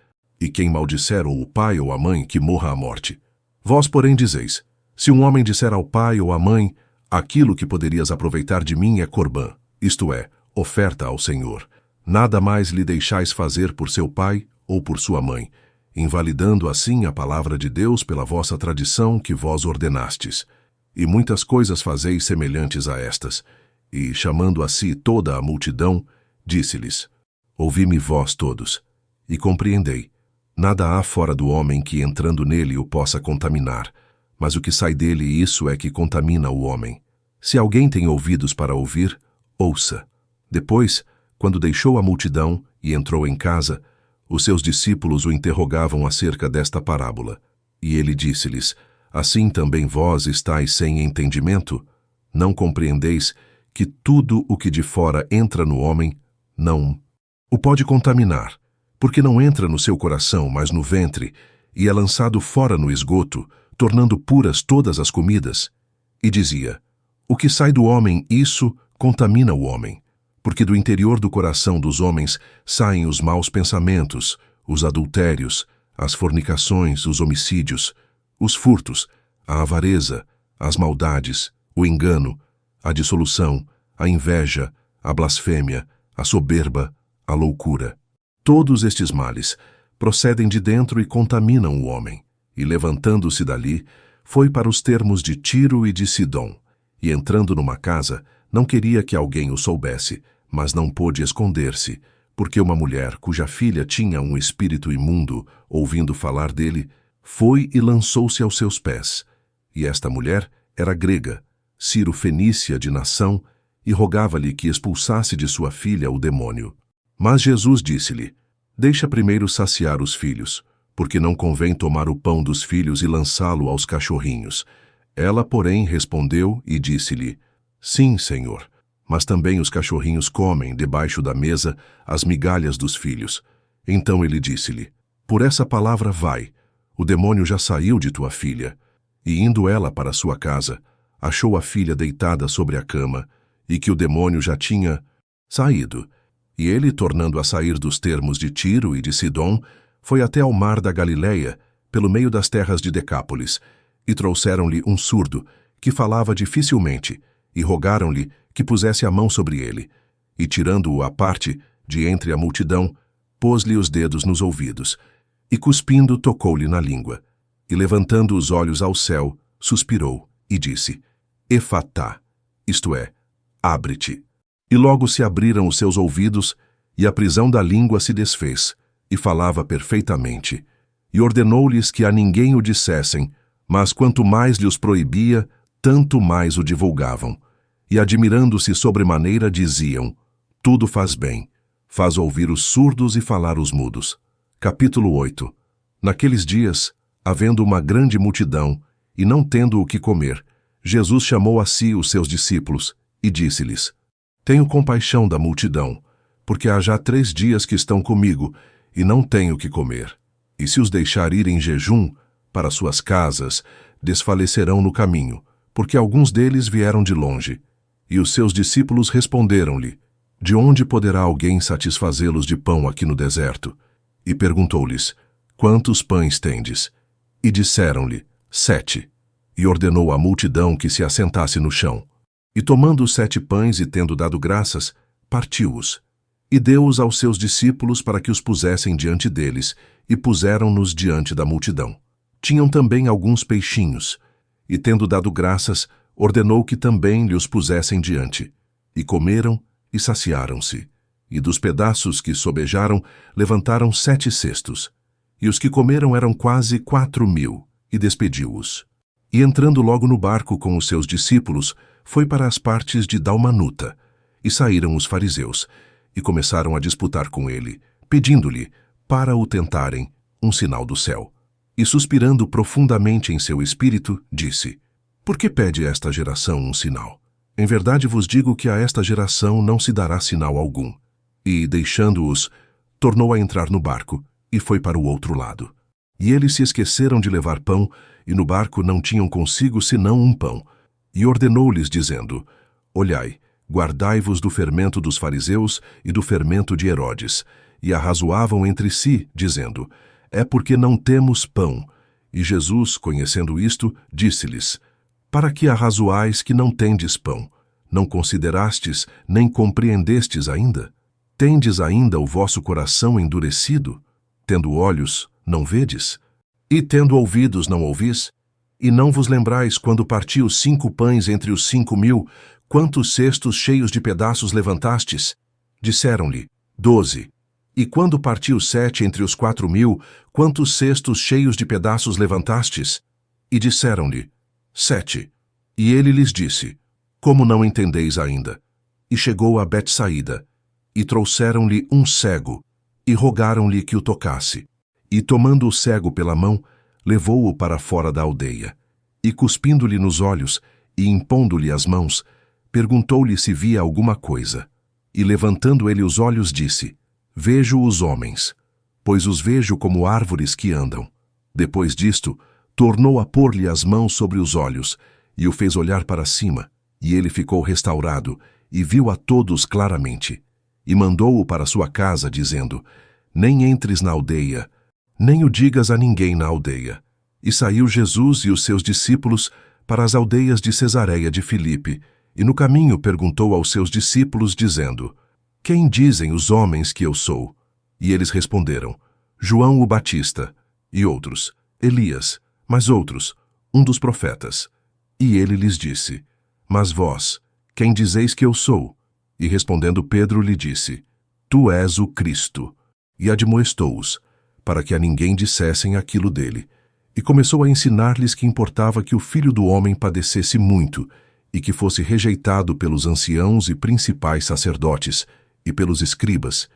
e quem maldisser ou o pai ou a mãe, que morra a morte. Vós, porém, dizeis: Se um homem disser ao pai ou à mãe: Aquilo que poderias aproveitar de mim é corbã, isto é, oferta ao Senhor, nada mais lhe deixais fazer por seu pai ou por sua mãe, invalidando assim a palavra de Deus pela vossa tradição que vós ordenastes. E muitas coisas fazeis semelhantes a estas. E, chamando a si toda a multidão, disse-lhes: Ouvi-me vós todos, e compreendei. Nada há fora do homem que, entrando nele, o possa contaminar, mas o que sai dele, isso é que contamina o homem. Se alguém tem ouvidos para ouvir, ouça. Depois, quando deixou a multidão e entrou em casa, os seus discípulos o interrogavam acerca desta parábola. E ele disse-lhes: Assim também vós estáis sem entendimento? Não compreendeis que tudo o que de fora entra no homem, não o pode contaminar, porque não entra no seu coração, mas no ventre, e é lançado fora no esgoto, tornando puras todas as comidas? E dizia: O que sai do homem, isso contamina o homem, porque do interior do coração dos homens saem os maus pensamentos, os adultérios, as fornicações, os homicídios, os furtos, a avareza, as maldades, o engano, a dissolução, a inveja, a blasfêmia, a soberba, a loucura. Todos estes males procedem de dentro e contaminam o homem. E levantando-se dali, foi para os termos de Tiro e de Sidom, e entrando numa casa, não queria que alguém o soubesse, mas não pôde esconder-se, porque uma mulher cuja filha tinha um espírito imundo, ouvindo falar dele, foi e lançou-se aos seus pés. E esta mulher era grega, Ciro-fenícia de nação, e rogava-lhe que expulsasse de sua filha o demônio. Mas Jesus disse-lhe: Deixa primeiro saciar os filhos, porque não convém tomar o pão dos filhos e lançá-lo aos cachorrinhos. Ela, porém, respondeu e disse-lhe: Sim, Senhor, mas também os cachorrinhos comem, debaixo da mesa, as migalhas dos filhos. Então ele disse-lhe: Por essa palavra vai, o demônio já saiu de tua filha. E indo ela para sua casa, achou a filha deitada sobre a cama, e que o demônio já tinha saído. E ele, tornando a sair dos termos de Tiro e de Sidom, foi até ao mar da Galileia, pelo meio das terras de Decápolis, e trouxeram-lhe um surdo, que falava dificilmente, e rogaram-lhe que pusesse a mão sobre ele. E tirando-o à parte, de entre a multidão, pôs-lhe os dedos nos ouvidos, e cuspindo tocou-lhe na língua. E levantando os olhos ao céu, suspirou, e disse: Efatá, isto é, abre-te. E logo se abriram os seus ouvidos, e a prisão da língua se desfez, e falava perfeitamente. E ordenou-lhes que a ninguém o dissessem, mas quanto mais lhes proibia, tanto mais o divulgavam. E admirando-se sobremaneira, diziam: Tudo faz bem, faz ouvir os surdos e falar os mudos. Capítulo 8. Naqueles dias, havendo uma grande multidão, e não tendo o que comer, Jesus chamou a si os seus discípulos, e disse-lhes: Tenho compaixão da multidão, porque há já 3 dias que estão comigo, e não tenho o que comer. E se os deixar ir em jejum para suas casas, desfalecerão no caminho, porque alguns deles vieram de longe. E os seus discípulos responderam-lhe: De onde poderá alguém satisfazê-los de pão aqui no deserto? E perguntou-lhes: Quantos pães tendes? E disseram-lhe: 7. E ordenou à multidão que se assentasse no chão. E tomando os 7 pães e tendo dado graças, partiu-os. E deu-os aos seus discípulos para que os pusessem diante deles, e puseram-nos diante da multidão. Tinham também alguns peixinhos, e tendo dado graças, ordenou que também lhe os pusessem diante. E comeram e saciaram-se. E dos pedaços que sobejaram, levantaram 7 cestos. E os que comeram eram quase 4.000, e despediu-os. E entrando logo no barco com os seus discípulos, foi para as partes de Dalmanuta. E saíram os fariseus, e começaram a disputar com ele, pedindo-lhe, para o tentarem, um sinal do céu. E suspirando profundamente em seu espírito, disse: Por que pede esta geração um sinal? Em verdade vos digo que a esta geração não se dará sinal algum. E, deixando-os, tornou a entrar no barco, e foi para o outro lado. E eles se esqueceram de levar pão, e no barco não tinham consigo senão um pão. E ordenou-lhes, dizendo: Olhai, guardai-vos do fermento dos fariseus e do fermento de Herodes. E arrazoavam entre si, dizendo: É porque não temos pão. E Jesus, conhecendo isto, disse-lhes: Para que arrazoais que não tendes pão? Não considerastes, nem compreendestes ainda? Tendes ainda o vosso coração endurecido? Tendo olhos, não vedes? E tendo ouvidos, não ouvis? E não vos lembrais, quando parti os 5 pães entre os 5.000, quantos cestos cheios de pedaços levantastes? Disseram-lhe: 12. E quando parti os 7 entre os 4.000, quantos cestos cheios de pedaços levantastes? E disseram-lhe: 7. E ele lhes disse: Como não entendeis ainda? E chegou a Betsaída, e trouxeram-lhe um cego, e rogaram-lhe que o tocasse. E tomando o cego pela mão, levou-o para fora da aldeia. E cuspindo-lhe nos olhos, e impondo-lhe as mãos, perguntou-lhe se via alguma coisa. E levantando ele os olhos, disse: Vejo os homens, pois os vejo como árvores que andam. Depois disto, tornou a pôr-lhe as mãos sobre os olhos, e o fez olhar para cima, e ele ficou restaurado, e viu a todos claramente. E mandou-o para sua casa, dizendo: Nem entres na aldeia, nem o digas a ninguém na aldeia. E saiu Jesus e os seus discípulos para as aldeias de Cesareia de Filipe, e no caminho perguntou aos seus discípulos, dizendo: Quem dizem os homens que eu sou? E eles responderam: João o Batista, e outros: Elias, mas outros: um dos profetas. E ele lhes disse: Mas vós, quem dizeis que eu sou? E respondendo Pedro lhe disse: Tu és o Cristo. E admoestou-os, para que a ninguém dissessem aquilo dele. E começou a ensinar-lhes que importava que o Filho do Homem padecesse muito, e que fosse rejeitado pelos anciãos e principais sacerdotes, e pelos escribas,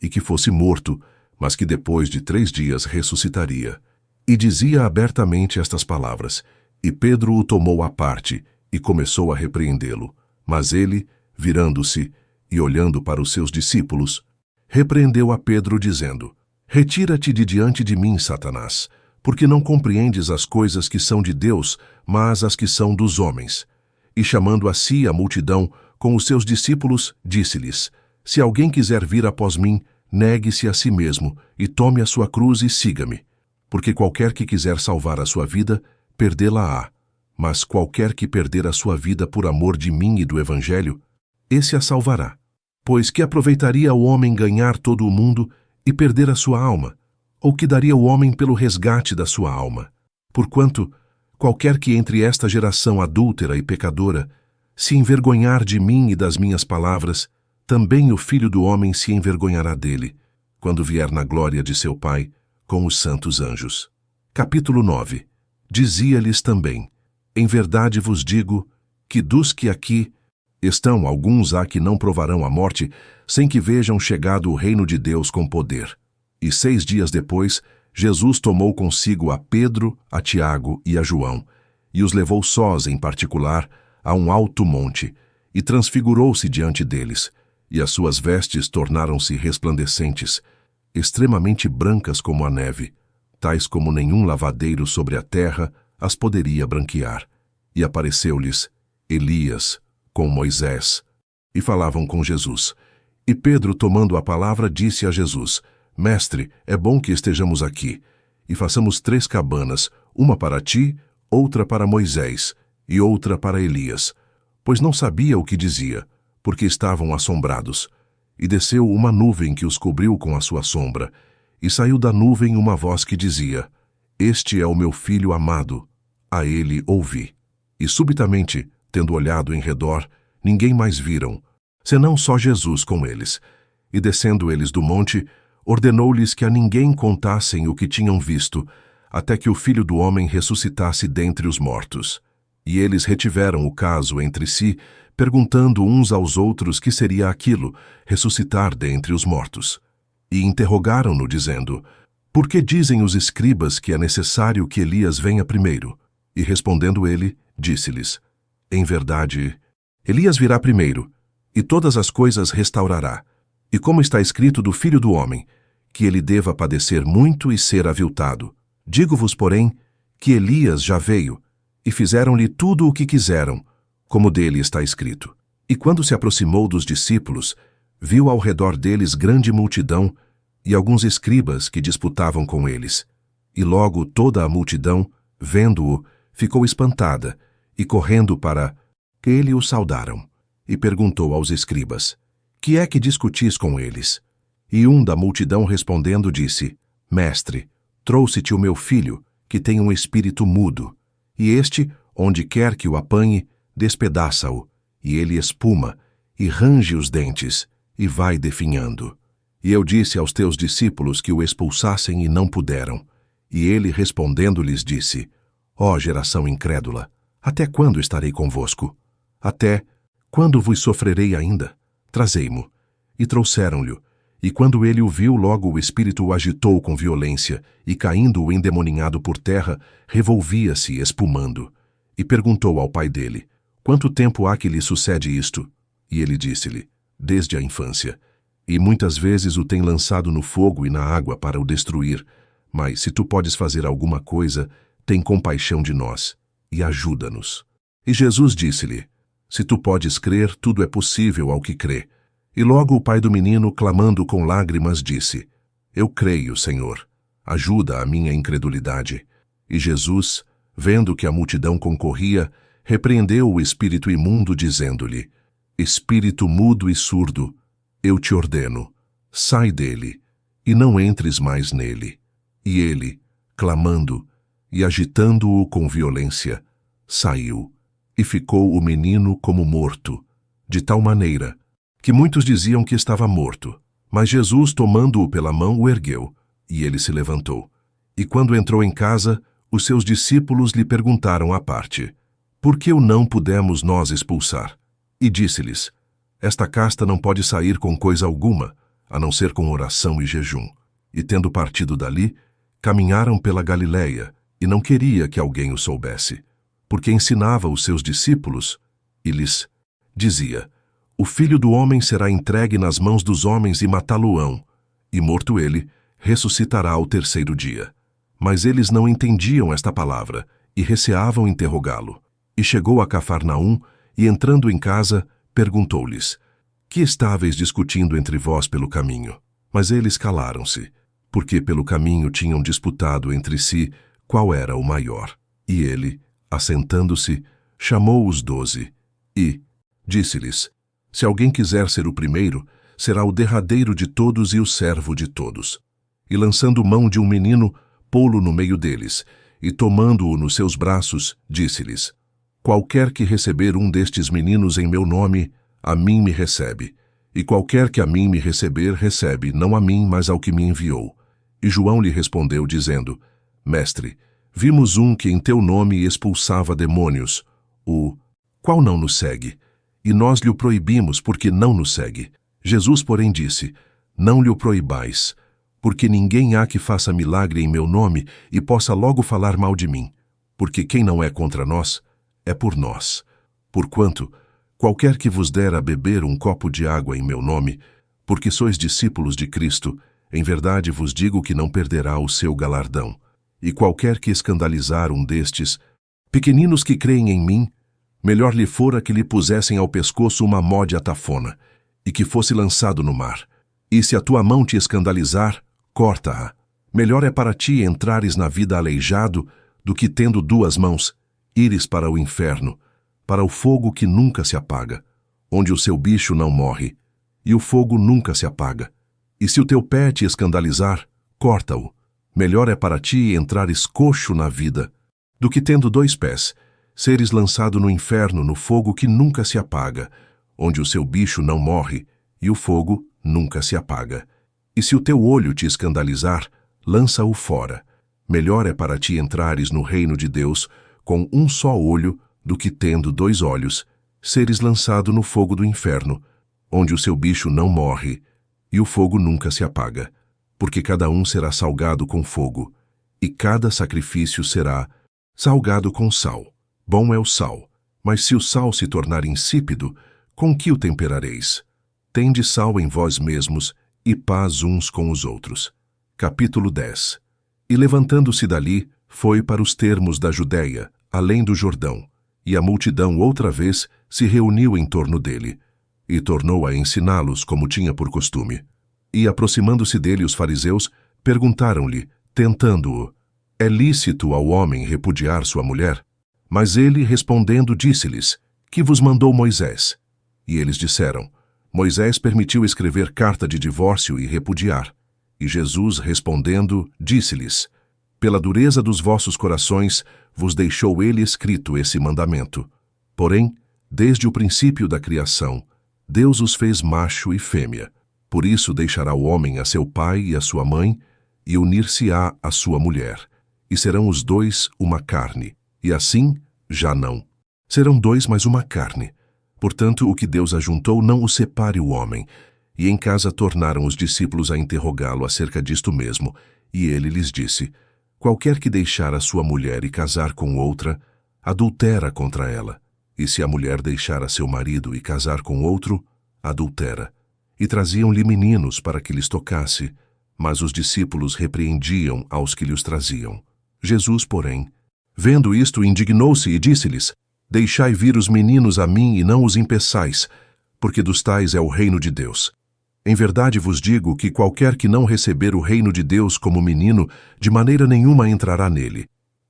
e que fosse morto, mas que depois de 3 dias ressuscitaria. E dizia abertamente estas palavras, e Pedro o tomou à parte, e começou a repreendê-lo. Mas ele, virando-se e olhando para os seus discípulos, repreendeu a Pedro, dizendo: Retira-te de diante de mim, Satanás, porque não compreendes as coisas que são de Deus, mas as que são dos homens. E chamando a si a multidão, com os seus discípulos, disse-lhes: Se alguém quiser vir após mim, negue-se a si mesmo e tome a sua cruz e siga-me. Porque qualquer que quiser salvar a sua vida, perdê-la-á. Mas qualquer que perder a sua vida por amor de mim e do Evangelho, esse a salvará. Pois que aproveitaria o homem ganhar todo o mundo e perder a sua alma? Ou que daria o homem pelo resgate da sua alma? Porquanto, qualquer que entre esta geração adúltera e pecadora se envergonhar de mim e das minhas palavras, também o Filho do Homem se envergonhará dele, quando vier na glória de seu Pai com os santos anjos. Capítulo 9. Dizia-lhes também: Em verdade vos digo que dos que aqui estão, alguns há que não provarão a morte, sem que vejam chegado o reino de Deus com poder. E 6 dias depois, Jesus tomou consigo a Pedro, a Tiago e a João, e os levou sós, em particular, a um alto monte, e transfigurou-se diante deles, e as suas vestes tornaram-se resplandecentes, extremamente brancas como a neve, tais como nenhum lavadeiro sobre a terra as poderia branquear. E apareceu-lhes Elias com Moisés, e falavam com Jesus. E Pedro, tomando a palavra, disse a Jesus: Mestre, é bom que estejamos aqui, e façamos 3 cabanas, uma para ti, outra para Moisés, e outra para Elias. Pois não sabia o que dizia, porque estavam assombrados. E desceu uma nuvem que os cobriu com a sua sombra, e saiu da nuvem uma voz que dizia: Este é o meu filho amado, a ele ouvi. E subitamente, tendo olhado em redor, ninguém mais viram, senão só Jesus com eles. E descendo eles do monte, ordenou-lhes que a ninguém contassem o que tinham visto, até que o Filho do Homem ressuscitasse dentre os mortos. E eles retiveram o caso entre si, perguntando uns aos outros que seria aquilo, ressuscitar dentre os mortos. E interrogaram-no, dizendo: Por que dizem os escribas que é necessário que Elias venha primeiro? E respondendo ele, disse-lhes: Em verdade, Elias virá primeiro, e todas as coisas restaurará. E como está escrito do Filho do Homem, que ele deva padecer muito e ser aviltado. Digo-vos, porém, que Elias já veio, e fizeram-lhe tudo o que quiseram, como dele está escrito. E quando se aproximou dos discípulos, viu ao redor deles grande multidão e alguns escribas que disputavam com eles. E logo toda a multidão, vendo-o, ficou espantada, e correndo para ele o saudaram. E perguntou aos escribas: Que é que discutis com eles? E um da multidão respondendo disse: Mestre, trouxe-te o meu filho, que tem um espírito mudo. E este, onde quer que o apanhe, despedaça-o, e ele espuma, e range os dentes, e vai definhando. E eu disse aos teus discípulos que o expulsassem e não puderam. E ele respondendo-lhes disse: Ó geração incrédula, até quando estarei convosco? Até quando vos sofrerei ainda? Trazei-mo. E trouxeram-lhe. E quando ele o viu, logo o espírito o agitou com violência, e caindo o endemoninhado por terra, revolvia-se espumando. E perguntou ao pai dele: Quanto tempo há que lhe sucede isto? E ele disse-lhe: Desde a infância. E muitas vezes o tem lançado no fogo e na água para o destruir. Mas se tu podes fazer alguma coisa, tem compaixão de nós, e ajuda-nos. E Jesus disse-lhe: Se tu podes crer, tudo é possível ao que crê. E logo o pai do menino, clamando com lágrimas, disse: Eu creio, Senhor, ajuda a minha incredulidade. E Jesus, vendo que a multidão concorria, repreendeu o espírito imundo, dizendo-lhe: Espírito mudo e surdo, eu te ordeno, sai dele, e não entres mais nele. E ele, clamando e agitando-o com violência, saiu, e ficou o menino como morto, de tal maneira que muitos diziam que estava morto. Mas Jesus, tomando-o pela mão, o ergueu, e ele se levantou. E quando entrou em casa, os seus discípulos lhe perguntaram à parte: Por que o não pudemos nós expulsar? E disse-lhes: Esta casta não pode sair com coisa alguma, a não ser com oração e jejum. E tendo partido dali, caminharam pela Galileia, e não queria que alguém o soubesse, porque ensinava os seus discípulos, e lhes dizia: O Filho do Homem será entregue nas mãos dos homens e matá-lo-ão, e morto ele, ressuscitará ao 3º dia. Mas eles não entendiam esta palavra, e receavam interrogá-lo. E chegou a Cafarnaum, e entrando em casa, perguntou-lhes: Que estáveis discutindo entre vós pelo caminho? Mas eles calaram-se, porque pelo caminho tinham disputado entre si qual era o maior. E ele, assentando-se, chamou os 12 e disse-lhes: Se alguém quiser ser o primeiro, será o derradeiro de todos e o servo de todos. E lançando mão de um menino, pô-lo no meio deles, e tomando-o nos seus braços, disse-lhes: Qualquer que receber um destes meninos em meu nome, a mim me recebe. E qualquer que a mim me receber, recebe, não a mim, mas ao que me enviou. E João lhe respondeu, dizendo: Mestre, vimos um que em teu nome expulsava demônios, o qual não nos segue. E nós lhe o proibimos, porque não nos segue. Jesus, porém, disse: Não lhe o proibais, porque ninguém há que faça milagre em meu nome e possa logo falar mal de mim. Porque quem não é contra nós, é por nós. Porquanto, qualquer que vos der a beber um copo de água em meu nome, porque sois discípulos de Cristo, em verdade vos digo que não perderá o seu galardão. E qualquer que escandalizar um destes, pequeninos que creem em mim, melhor lhe fora que lhe pusessem ao pescoço uma mó de atafona, e que fosse lançado no mar. E se a tua mão te escandalizar, corta-a. Melhor é para ti entrares na vida aleijado, do que tendo 2 mãos, ires para o inferno, para o fogo que nunca se apaga, onde o seu bicho não morre, e o fogo nunca se apaga. E se o teu pé te escandalizar, corta-o. Melhor é para ti entrares coxo na vida, do que tendo 2 pés, seres lançado no inferno, no fogo que nunca se apaga, onde o seu bicho não morre, e o fogo nunca se apaga. E se o teu olho te escandalizar, lança-o fora. Melhor é para ti entrares no reino de Deus com um só olho, do que tendo 2 olhos, seres lançado no fogo do inferno, onde o seu bicho não morre, e o fogo nunca se apaga. Porque cada um será salgado com fogo, e cada sacrifício será salgado com sal. Bom é o sal, mas se o sal se tornar insípido, com que o temperareis? Tende sal em vós mesmos, e paz uns com os outros. Capítulo 10. E levantando-se dali, foi para os termos da Judéia, além do Jordão, e a multidão outra vez se reuniu em torno dele, e tornou a ensiná-los como tinha por costume. E aproximando-se dele os fariseus, perguntaram-lhe, tentando-o: É lícito ao homem repudiar sua mulher? Mas ele, respondendo, disse-lhes: Que vos mandou Moisés? E eles disseram: Moisés permitiu escrever carta de divórcio e repudiar. E Jesus, respondendo, disse-lhes: Pela dureza dos vossos corações, vos deixou ele escrito esse mandamento. Porém, desde o princípio da criação, Deus os fez macho e fêmea. Por isso deixará o homem a seu pai e a sua mãe, e unir-se-á à sua mulher. E serão os 2 uma carne. E assim, já não. Serão 2 mais uma carne. Portanto, o que Deus ajuntou, não o separe o homem. E em casa tornaram os discípulos a interrogá-lo acerca disto mesmo. E ele lhes disse: Qualquer que deixar a sua mulher e casar com outra, adultera contra ela. E se a mulher deixar a seu marido e casar com outro, adultera. E traziam-lhe meninos para que lhes tocasse, mas os discípulos repreendiam aos que lhes traziam. Jesus, porém, vendo isto, indignou-se e disse-lhes: Deixai vir os meninos a mim e não os impeçais, porque dos tais é o reino de Deus. Em verdade vos digo que qualquer que não receber o reino de Deus como menino, de maneira nenhuma entrará nele.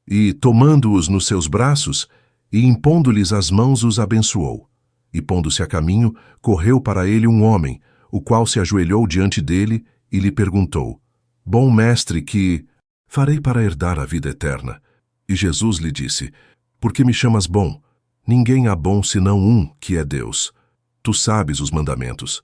E, tomando-os nos seus braços, e impondo-lhes as mãos, os abençoou. E, pondo-se a caminho, correu para ele um homem, o qual se ajoelhou diante dele e lhe perguntou: Bom mestre, que farei para herdar a vida eterna? E Jesus lhe disse: Por que me chamas bom? Ninguém há bom senão um, que é Deus. Tu sabes os mandamentos: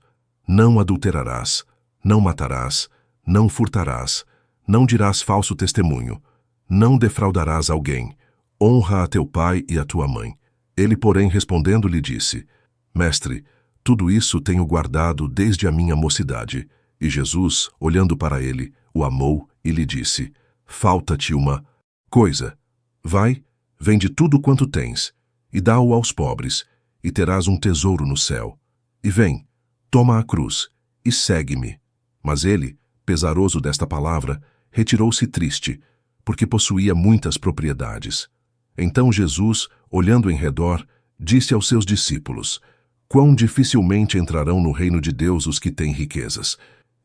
não adulterarás, não matarás, não furtarás, não dirás falso testemunho, não defraudarás alguém, honra a teu pai e a tua mãe. Ele, porém, respondendo, lhe disse: Mestre, tudo isso tenho guardado desde a minha mocidade. E Jesus, olhando para ele, o amou e lhe disse: Falta-te uma coisa. Vai, vende tudo quanto tens, e dá-o aos pobres, e terás um tesouro no céu. E vem, toma a cruz, e segue-me. Mas ele, pesaroso desta palavra, retirou-se triste, porque possuía muitas propriedades. Então Jesus, olhando em redor, disse aos seus discípulos: Quão dificilmente entrarão no reino de Deus os que têm riquezas.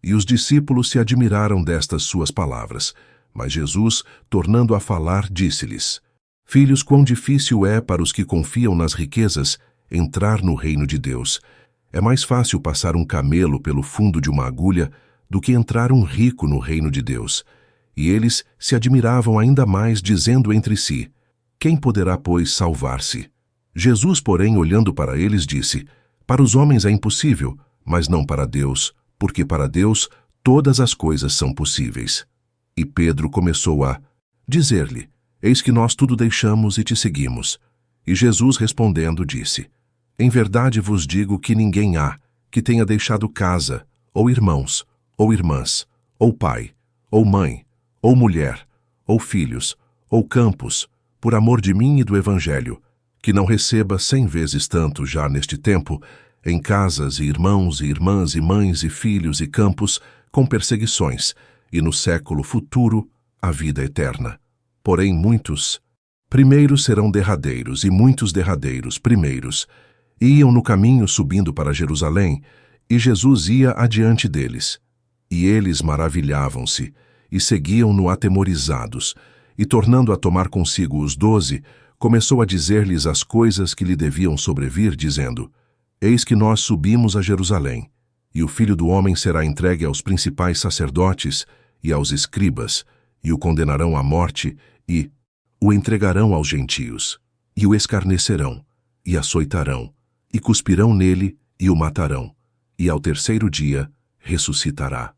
E os discípulos se admiraram destas suas palavras. Mas Jesus, tornando a falar, disse-lhes: Filhos, quão difícil é para os que confiam nas riquezas entrar no reino de Deus. É mais fácil passar um camelo pelo fundo de uma agulha do que entrar um rico no reino de Deus. E eles se admiravam ainda mais, dizendo entre si: Quem poderá, pois, salvar-se? Jesus, porém, olhando para eles, disse: Para os homens é impossível, mas não para Deus, porque para Deus todas as coisas são possíveis. E Pedro começou a dizer-lhe: Eis que nós tudo deixamos e te seguimos. E Jesus, respondendo, disse: Em verdade vos digo que ninguém há que tenha deixado casa, ou irmãos, ou irmãs, ou pai, ou mãe, ou mulher, ou filhos, ou campos, por amor de mim e do Evangelho, que não receba 100 vezes tanto já neste tempo, em casas e irmãos e irmãs e mães e filhos e campos, com perseguições, e no século futuro a vida eterna. Porém muitos primeiros serão derradeiros, e muitos derradeiros primeiros. Iam no caminho subindo para Jerusalém, e Jesus ia adiante deles. E eles maravilhavam-se, e seguiam-no atemorizados, e tornando a tomar consigo os 12, começou a dizer-lhes as coisas que lhe deviam sobrevir, dizendo: Eis que nós subimos a Jerusalém, e o Filho do Homem será entregue aos principais sacerdotes e aos escribas, e o condenarão à morte, e o entregarão aos gentios, e o escarnecerão, e açoitarão, e cuspirão nele, e o matarão, e ao terceiro dia ressuscitará.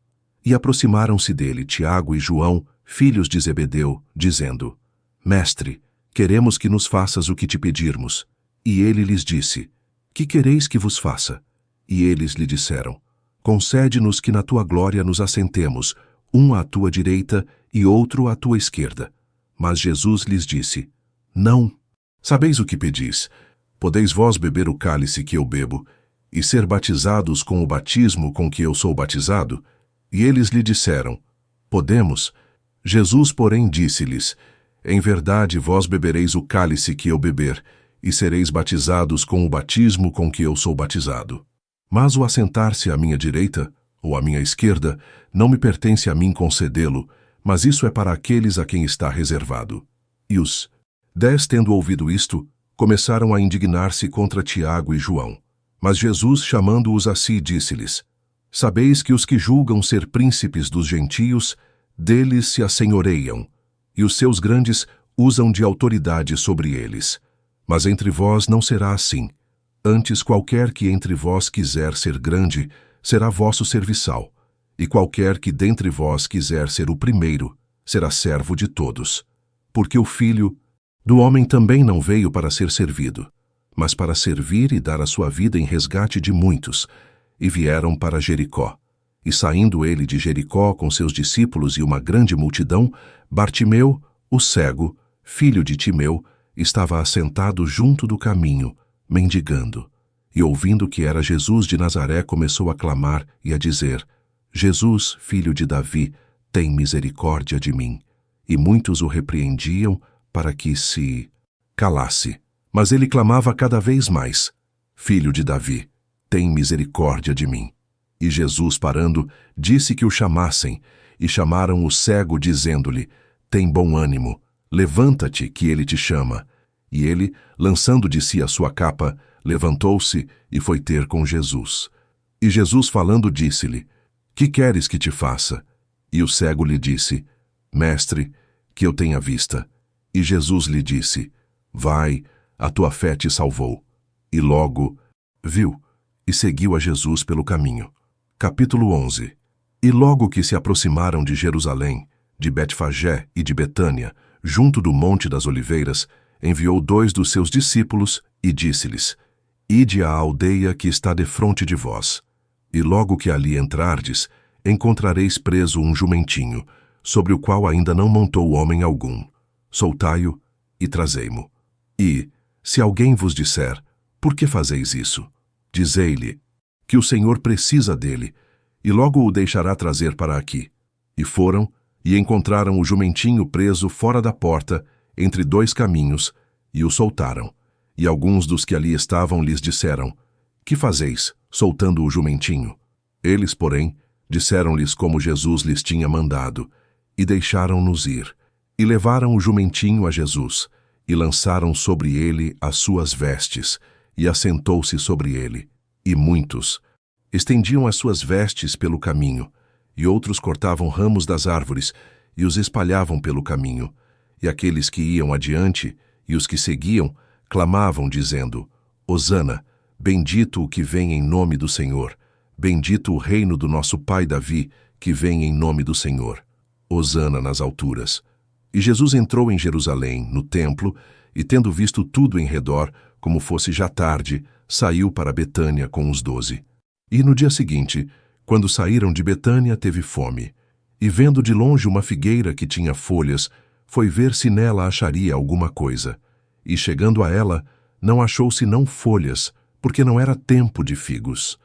E aproximaram-se dele Tiago e João, filhos de Zebedeu, dizendo: Mestre, queremos que nos faças o que te pedirmos. E ele lhes disse: Que quereis que vos faça? E eles lhe disseram: Concede-nos que na tua glória nos assentemos, um à tua direita e outro à tua esquerda. Mas Jesus lhes disse: Não. Sabeis o que pedis? Podeis vós beber o cálice que eu bebo, e ser batizados com o batismo com que eu sou batizado? E eles lhe disseram: Podemos. Jesus, porém, disse-lhes: Em verdade vós bebereis o cálice que eu beber, e sereis batizados com o batismo com que eu sou batizado. Mas o assentar-se à minha direita, ou à minha esquerda, não me pertence a mim concedê-lo, mas isso é para aqueles a quem está reservado. E os 10, tendo ouvido isto, começaram a indignar-se contra Tiago e João. Mas Jesus, chamando-os a si, disse-lhes: Sabeis que os que julgam ser príncipes dos gentios, deles se assenhoreiam, e os seus grandes usam de autoridade sobre eles. Mas entre vós não será assim. Antes, qualquer que entre vós quiser ser grande, será vosso serviçal, e qualquer que dentre vós quiser ser o primeiro, será servo de todos. Porque o Filho do Homem também não veio para ser servido, mas para servir e dar a sua vida em resgate de muitos. E vieram para Jericó. E saindo ele de Jericó com seus discípulos e uma grande multidão, Bartimeu, o cego, filho de Timeu, estava assentado junto do caminho, mendigando. E ouvindo que era Jesus de Nazaré, começou a clamar e a dizer: Jesus, filho de Davi, tem misericórdia de mim. E muitos o repreendiam para que se calasse. Mas ele clamava cada vez mais: Filho de Davi, tem misericórdia de mim. E Jesus, parando, disse que o chamassem, e chamaram o cego, dizendo-lhe: Tem bom ânimo, levanta-te, que ele te chama. E ele, lançando de si a sua capa, levantou-se e foi ter com Jesus. E Jesus, falando, disse-lhe: Que queres que te faça? E o cego lhe disse: Mestre, que eu tenha vista. E Jesus lhe disse: Vai, a tua fé te salvou. E logo viu, e seguiu a Jesus pelo caminho. Capítulo 11. E logo que se aproximaram de Jerusalém, de Betfagé e de Betânia, junto do Monte das Oliveiras, enviou 2 dos seus discípulos e disse-lhes: Ide à aldeia que está defronte de vós. E logo que ali entrardes, encontrareis preso um jumentinho, sobre o qual ainda não montou homem algum. Soltai-o e trazei-mo. E, se alguém vos disser: Por que fazeis isso? Dizei-lhe que o Senhor precisa dele, e logo o deixará trazer para aqui. E foram, e encontraram o jumentinho preso fora da porta, entre 2 caminhos, e o soltaram. E alguns dos que ali estavam lhes disseram: que fazeis, soltando o jumentinho? Eles, porém, disseram-lhes como Jesus lhes tinha mandado, e deixaram-nos ir. E levaram o jumentinho a Jesus, e lançaram sobre ele as suas vestes, e assentou-se sobre ele. E muitos estendiam as suas vestes pelo caminho, e outros cortavam ramos das árvores, e os espalhavam pelo caminho. E aqueles que iam adiante, e os que seguiam, clamavam, dizendo: Hosana, bendito o que vem em nome do Senhor, bendito o reino do nosso pai Davi, que vem em nome do Senhor. Hosana nas alturas. E Jesus entrou em Jerusalém, no templo, e tendo visto tudo em redor, como fosse já tarde, saiu para Betânia com os 12. E no dia seguinte, quando saíram de Betânia, teve fome. E vendo de longe uma figueira que tinha folhas, foi ver se nela acharia alguma coisa. E chegando a ela, não achou senão folhas, porque não era tempo de figos.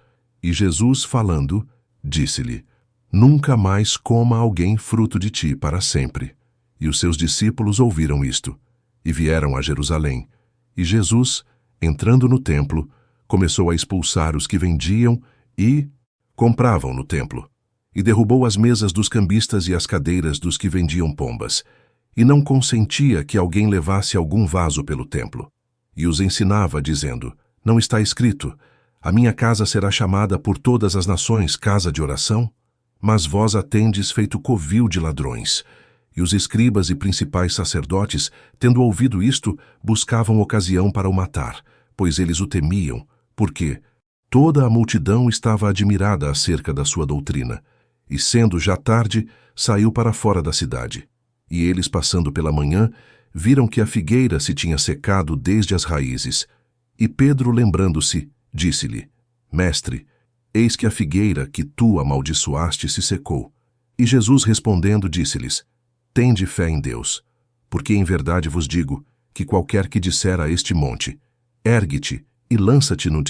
E Jesus, falando, disse-lhe: Nunca mais coma alguém fruto de ti para sempre. E os seus discípulos ouviram isto, e vieram a Jerusalém. E Jesus, entrando no templo, começou a expulsar os que vendiam e compravam no templo, e derrubou as mesas dos cambistas e as cadeiras dos que vendiam pombas, e não consentia que alguém levasse algum vaso pelo templo. E os ensinava, dizendo: Não está escrito: A minha casa será chamada por todas as nações casa de oração? Mas vós a tendes feito covil de ladrões. E os escribas e principais sacerdotes, tendo ouvido isto, buscavam ocasião para o matar, pois eles o temiam, porque toda a multidão estava admirada acerca da sua doutrina. E sendo já tarde, saiu para fora da cidade. E eles, passando pela manhã, viram que a figueira se tinha secado desde as raízes. E Pedro, lembrando-se, disse-lhe: Mestre, eis que a figueira que tu amaldiçoaste se secou. E Jesus, respondendo, disse-lhes: Tende fé em Deus, porque em verdade vos digo que qualquer que disser a este monte: Ergue-te e lança-te no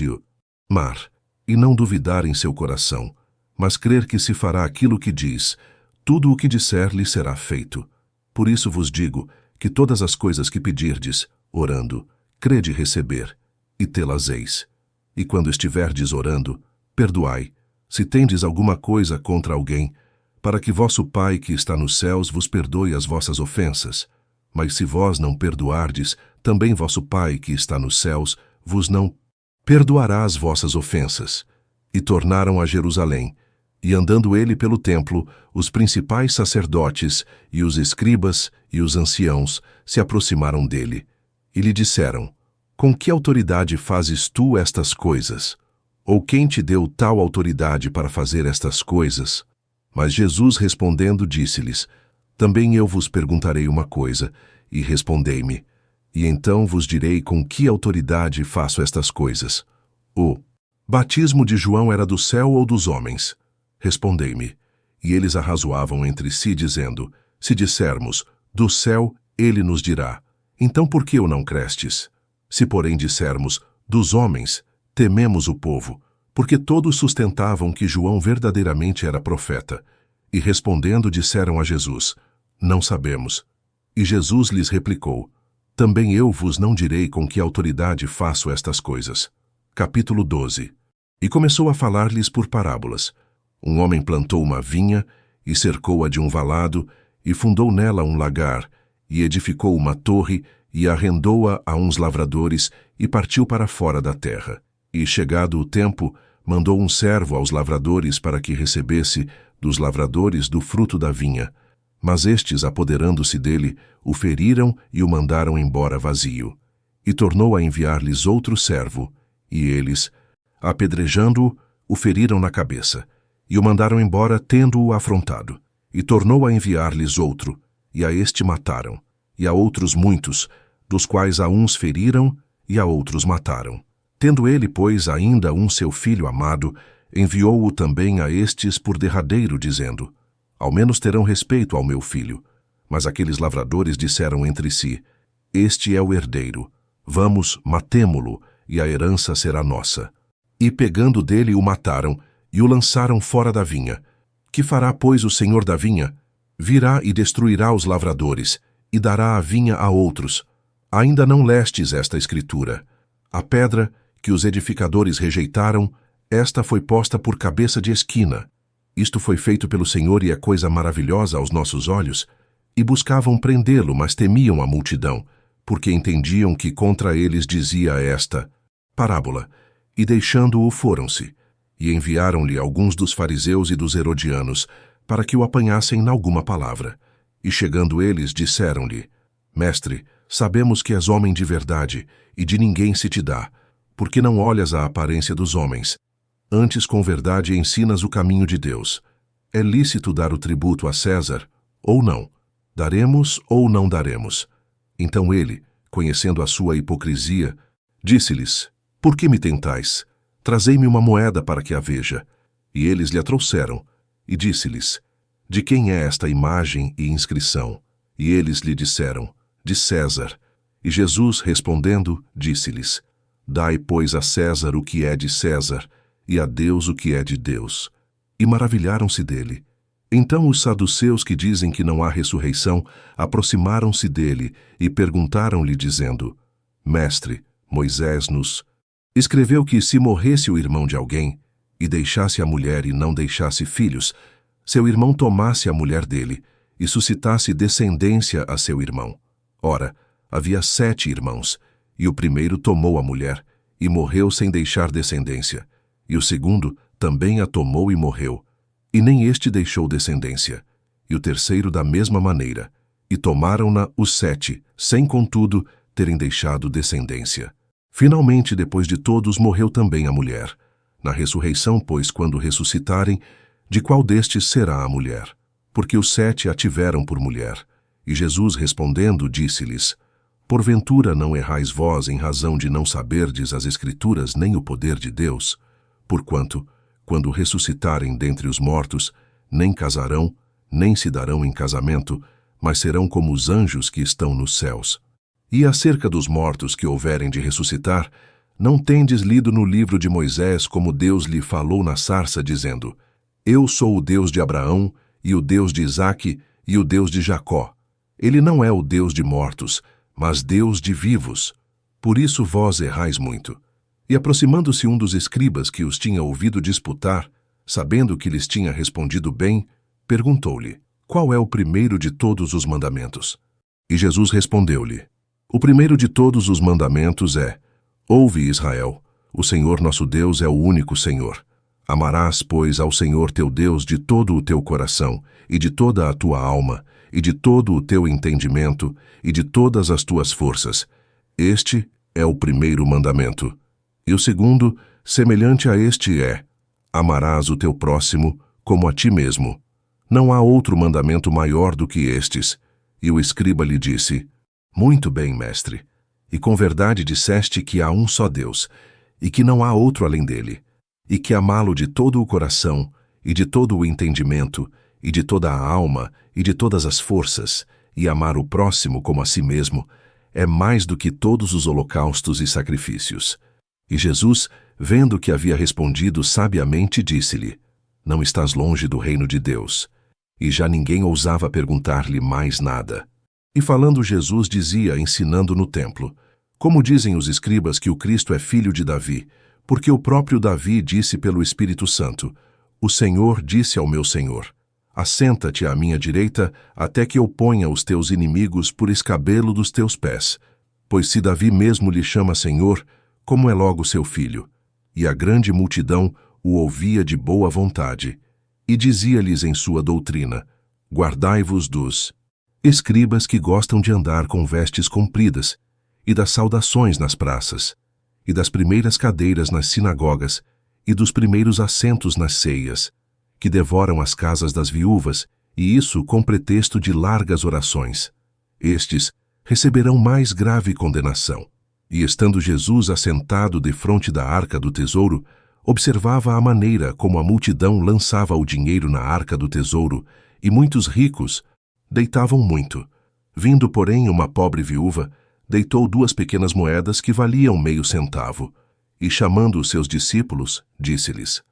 mar, e não duvidar em seu coração, mas crer que se fará aquilo que diz, tudo o que disser lhe será feito. Por isso vos digo que todas as coisas que pedirdes, orando, crede receber, e tê-las-eis. E quando estiverdes orando, perdoai, se tendes alguma coisa contra alguém, para que vosso Pai que está nos céus vos perdoe as vossas ofensas. Mas se vós não perdoardes, também vosso Pai que está nos céus vos não perdoará as vossas ofensas. E tornaram a Jerusalém, e andando ele pelo templo, os principais sacerdotes, e os escribas, e os anciãos, se aproximaram dele, e lhe disseram: Com que autoridade fazes tu estas coisas? Ou quem te deu tal autoridade para fazer estas coisas? Mas Jesus, respondendo, disse-lhes: Também eu vos perguntarei uma coisa, e respondei-me, e então vos direi com que autoridade faço estas coisas. O batismo de João era do céu ou dos homens? Respondei-me. E eles arrazoavam entre si, dizendo: Se dissermos, do céu, ele nos dirá: Então por que o não crestes? Se porém dissermos, dos homens, tememos o povo, porque todos sustentavam que João verdadeiramente era profeta. E respondendo, disseram a Jesus: Não sabemos. E Jesus lhes replicou: Também eu vos não direi com que autoridade faço estas coisas. Capítulo 12. E começou a falar-lhes por parábolas. Um homem plantou uma vinha, e cercou-a de um valado, e fundou nela um lagar, e edificou uma torre, e arrendou-a a uns lavradores, e partiu para fora da terra. E, chegado o tempo, mandou um servo aos lavradores para que recebesse dos lavradores do fruto da vinha. Mas estes, apoderando-se dele, o feriram e o mandaram embora vazio. E tornou a enviar-lhes outro servo, e eles, apedrejando-o, o feriram na cabeça, e o mandaram embora tendo-o afrontado. E tornou a enviar-lhes outro, e a este mataram, e a outros muitos, dos quais a uns feriram e a outros mataram. Tendo ele, pois, ainda um seu filho amado, enviou-o também a estes por derradeiro, dizendo: Ao menos terão respeito ao meu filho. Mas aqueles lavradores disseram entre si: Este é o herdeiro. Vamos, matemo-lo, e a herança será nossa. E pegando dele o mataram, e o lançaram fora da vinha. Que fará, pois, o senhor da vinha? Virá e destruirá os lavradores, e dará a vinha a outros. Ainda não lestes esta escritura: A pedra que os edificadores rejeitaram, esta foi posta por cabeça de esquina. Isto foi feito pelo Senhor e é coisa maravilhosa aos nossos olhos. E buscavam prendê-lo, mas temiam a multidão, porque entendiam que contra eles dizia esta parábola. E deixando-o foram-se, e enviaram-lhe alguns dos fariseus e dos herodianos, para que o apanhassem nalguma palavra. E chegando eles, disseram-lhe: Mestre, sabemos que és homem de verdade, e de ninguém se te dá, porque não olhas a aparência dos homens. Antes com verdade ensinas o caminho de Deus. É lícito dar o tributo a César, ou não? Daremos ou não daremos? Então ele, conhecendo a sua hipocrisia, disse-lhes: Por que me tentais? Trazei-me uma moeda para que a veja. E eles lhe a trouxeram. E disse-lhes: De quem é esta imagem e inscrição? E eles lhe disseram: De César. E Jesus, respondendo, disse-lhes: Dai, pois, a César o que é de César, e a Deus o que é de Deus. E maravilharam-se dele. Então os saduceus, que dizem que não há ressurreição, aproximaram-se dele e perguntaram-lhe, dizendo: Mestre, Moisés nos escreveu que, se morresse o irmão de alguém, e deixasse a mulher e não deixasse filhos, seu irmão tomasse a mulher dele e suscitasse descendência a seu irmão. Ora, havia 7 irmãos, e o primeiro tomou a mulher, e morreu sem deixar descendência, e o segundo também a tomou e morreu, e nem este deixou descendência, e o terceiro da mesma maneira, e tomaram-na os 7, sem contudo terem deixado descendência. Finalmente, depois de todos, morreu também a mulher. Na ressurreição, pois, quando ressuscitarem, de qual destes será a mulher? Porque os 7 a tiveram por mulher. E Jesus, respondendo, disse-lhes: Porventura não errais vós em razão de não saberdes as Escrituras nem o poder de Deus? Porquanto, quando ressuscitarem dentre os mortos, nem casarão, nem se darão em casamento, mas serão como os anjos que estão nos céus. E acerca dos mortos que houverem de ressuscitar, não tendes lido no livro de Moisés como Deus lhe falou na sarça, dizendo: Eu sou o Deus de Abraão, e o Deus de Isaque, e o Deus de Jacó. Ele não é o Deus de mortos, mas Deus de vivos. Por isso vós errais muito. E aproximando-se um dos escribas que os tinha ouvido disputar, sabendo que lhes tinha respondido bem, perguntou-lhe: Qual é o primeiro de todos os mandamentos? E Jesus respondeu-lhe: O primeiro de todos os mandamentos é: Ouve, Israel, o Senhor nosso Deus é o único Senhor. Amarás, pois, ao Senhor teu Deus de todo o teu coração, e de toda a tua alma, e de todo o teu entendimento, e de todas as tuas forças. Este é o primeiro mandamento. E o segundo, semelhante a este, é: Amarás o teu próximo como a ti mesmo. Não há outro mandamento maior do que estes. E o escriba lhe disse: Muito bem, mestre. E com verdade disseste que há um só Deus, e que não há outro além dele, e que amá-lo de todo o coração, e de todo o entendimento, e de toda a alma, e de todas as forças, e amar o próximo como a si mesmo, é mais do que todos os holocaustos e sacrifícios. E Jesus, vendo que havia respondido sabiamente, disse-lhe: Não estás longe do reino de Deus. E já ninguém ousava perguntar-lhe mais nada. E falando Jesus dizia, ensinando no templo: Como dizem os escribas que o Cristo é filho de Davi, porque o próprio Davi disse pelo Espírito Santo: O Senhor disse ao meu Senhor: Assenta-te à minha direita, até que eu ponha os teus inimigos por escabelo dos teus pés. Pois se Davi mesmo lhe chama Senhor, como é logo seu filho? E a grande multidão o ouvia de boa vontade. E dizia-lhes em sua doutrina: Guardai-vos dos escribas que gostam de andar com vestes compridas, e das saudações nas praças, e das primeiras cadeiras nas sinagogas, e dos primeiros assentos nas ceias, que devoram as casas das viúvas, e isso com pretexto de largas orações. Estes receberão mais grave condenação. E estando Jesus assentado defronte da arca do tesouro, observava a maneira como a multidão lançava o dinheiro na arca do tesouro, e muitos ricos deitavam muito. Vindo, porém, uma pobre viúva, deitou 2 pequenas moedas que valiam meio centavo, e chamando os seus discípulos, disse-lhes: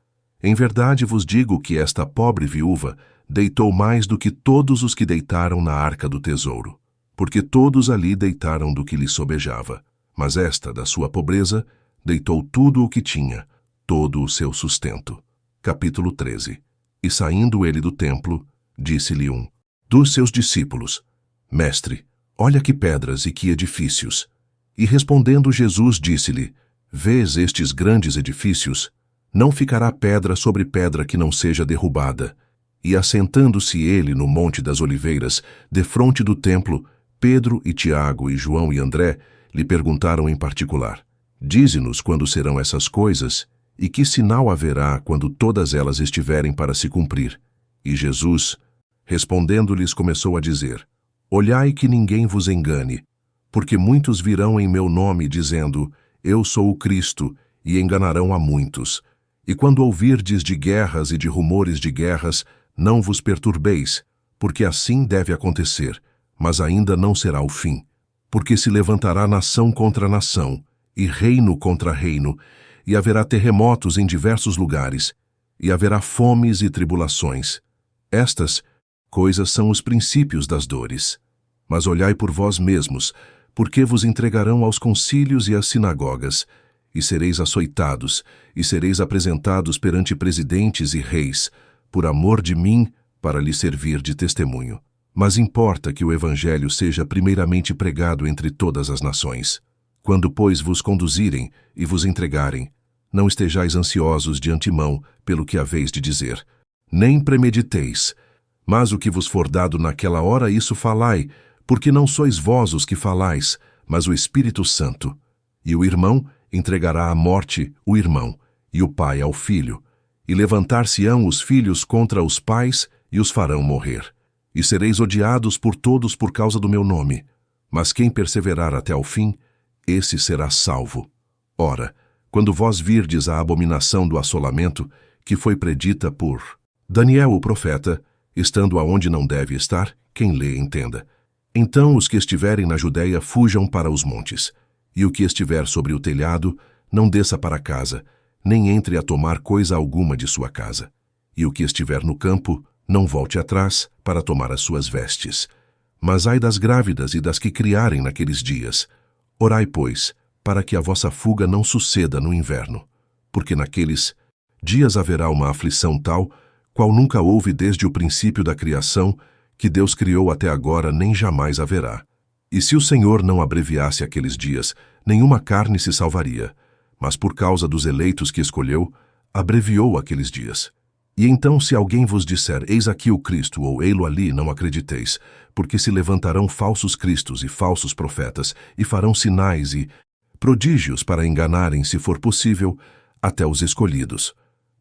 Em verdade vos digo que esta pobre viúva deitou mais do que todos os que deitaram na arca do tesouro, porque todos ali deitaram do que lhe sobejava, mas esta, da sua pobreza, deitou tudo o que tinha, todo o seu sustento. Capítulo 13. E saindo ele do templo, disse-lhe um dos seus discípulos: Mestre, olha que pedras e que edifícios. E respondendo Jesus disse-lhe: Vês estes grandes edifícios? Não ficará pedra sobre pedra que não seja derrubada. E assentando-se ele no Monte das Oliveiras, defronte do templo, Pedro e Tiago e João e André lhe perguntaram em particular: Dize-nos quando serão essas coisas, e que sinal haverá quando todas elas estiverem para se cumprir? E Jesus, respondendo-lhes, começou a dizer: Olhai que ninguém vos engane, porque muitos virão em meu nome dizendo: Eu sou o Cristo, e enganarão a muitos. E quando ouvirdes de guerras e de rumores de guerras, não vos perturbeis, porque assim deve acontecer, mas ainda não será o fim. Porque se levantará nação contra nação, e reino contra reino, e haverá terremotos em diversos lugares, e haverá fomes e tribulações. Estas coisas são os princípios das dores. Mas olhai por vós mesmos, porque vos entregarão aos concílios e às sinagogas, e sereis açoitados, e sereis apresentados perante presidentes e reis, por amor de mim, para lhes servir de testemunho. Mas importa que o evangelho seja primeiramente pregado entre todas as nações. Quando, pois, vos conduzirem e vos entregarem, não estejais ansiosos de antemão pelo que haveis de dizer, nem premediteis, mas o que vos for dado naquela hora, isso falai, porque não sois vós os que falais, mas o Espírito Santo. E o irmão entregará à morte o irmão, e o pai ao filho, e levantar-se-ão os filhos contra os pais e os farão morrer. E sereis odiados por todos por causa do meu nome, mas quem perseverar até ao fim, esse será salvo. Ora, quando vós virdes a abominação do assolamento, que foi predita por Daniel o profeta, estando aonde não deve estar, quem lê entenda. Então os que estiverem na Judéia fujam para os montes, e o que estiver sobre o telhado não desça para casa, nem entre a tomar coisa alguma de sua casa. E o que estiver no campo, não volte atrás para tomar as suas vestes. Mas ai das grávidas e das que criarem naqueles dias. Orai, pois, para que a vossa fuga não suceda no inverno, porque naqueles dias haverá uma aflição tal, qual nunca houve desde o princípio da criação, que Deus criou até agora, nem jamais haverá. E se o Senhor não abreviasse aqueles dias, nenhuma carne se salvaria, mas por causa dos eleitos que escolheu, abreviou aqueles dias. E então, se alguém vos disser, eis aqui o Cristo, ou ei-lo ali, não acrediteis, porque se levantarão falsos cristos e falsos profetas, e farão sinais e prodígios para enganarem, se for possível, até os escolhidos.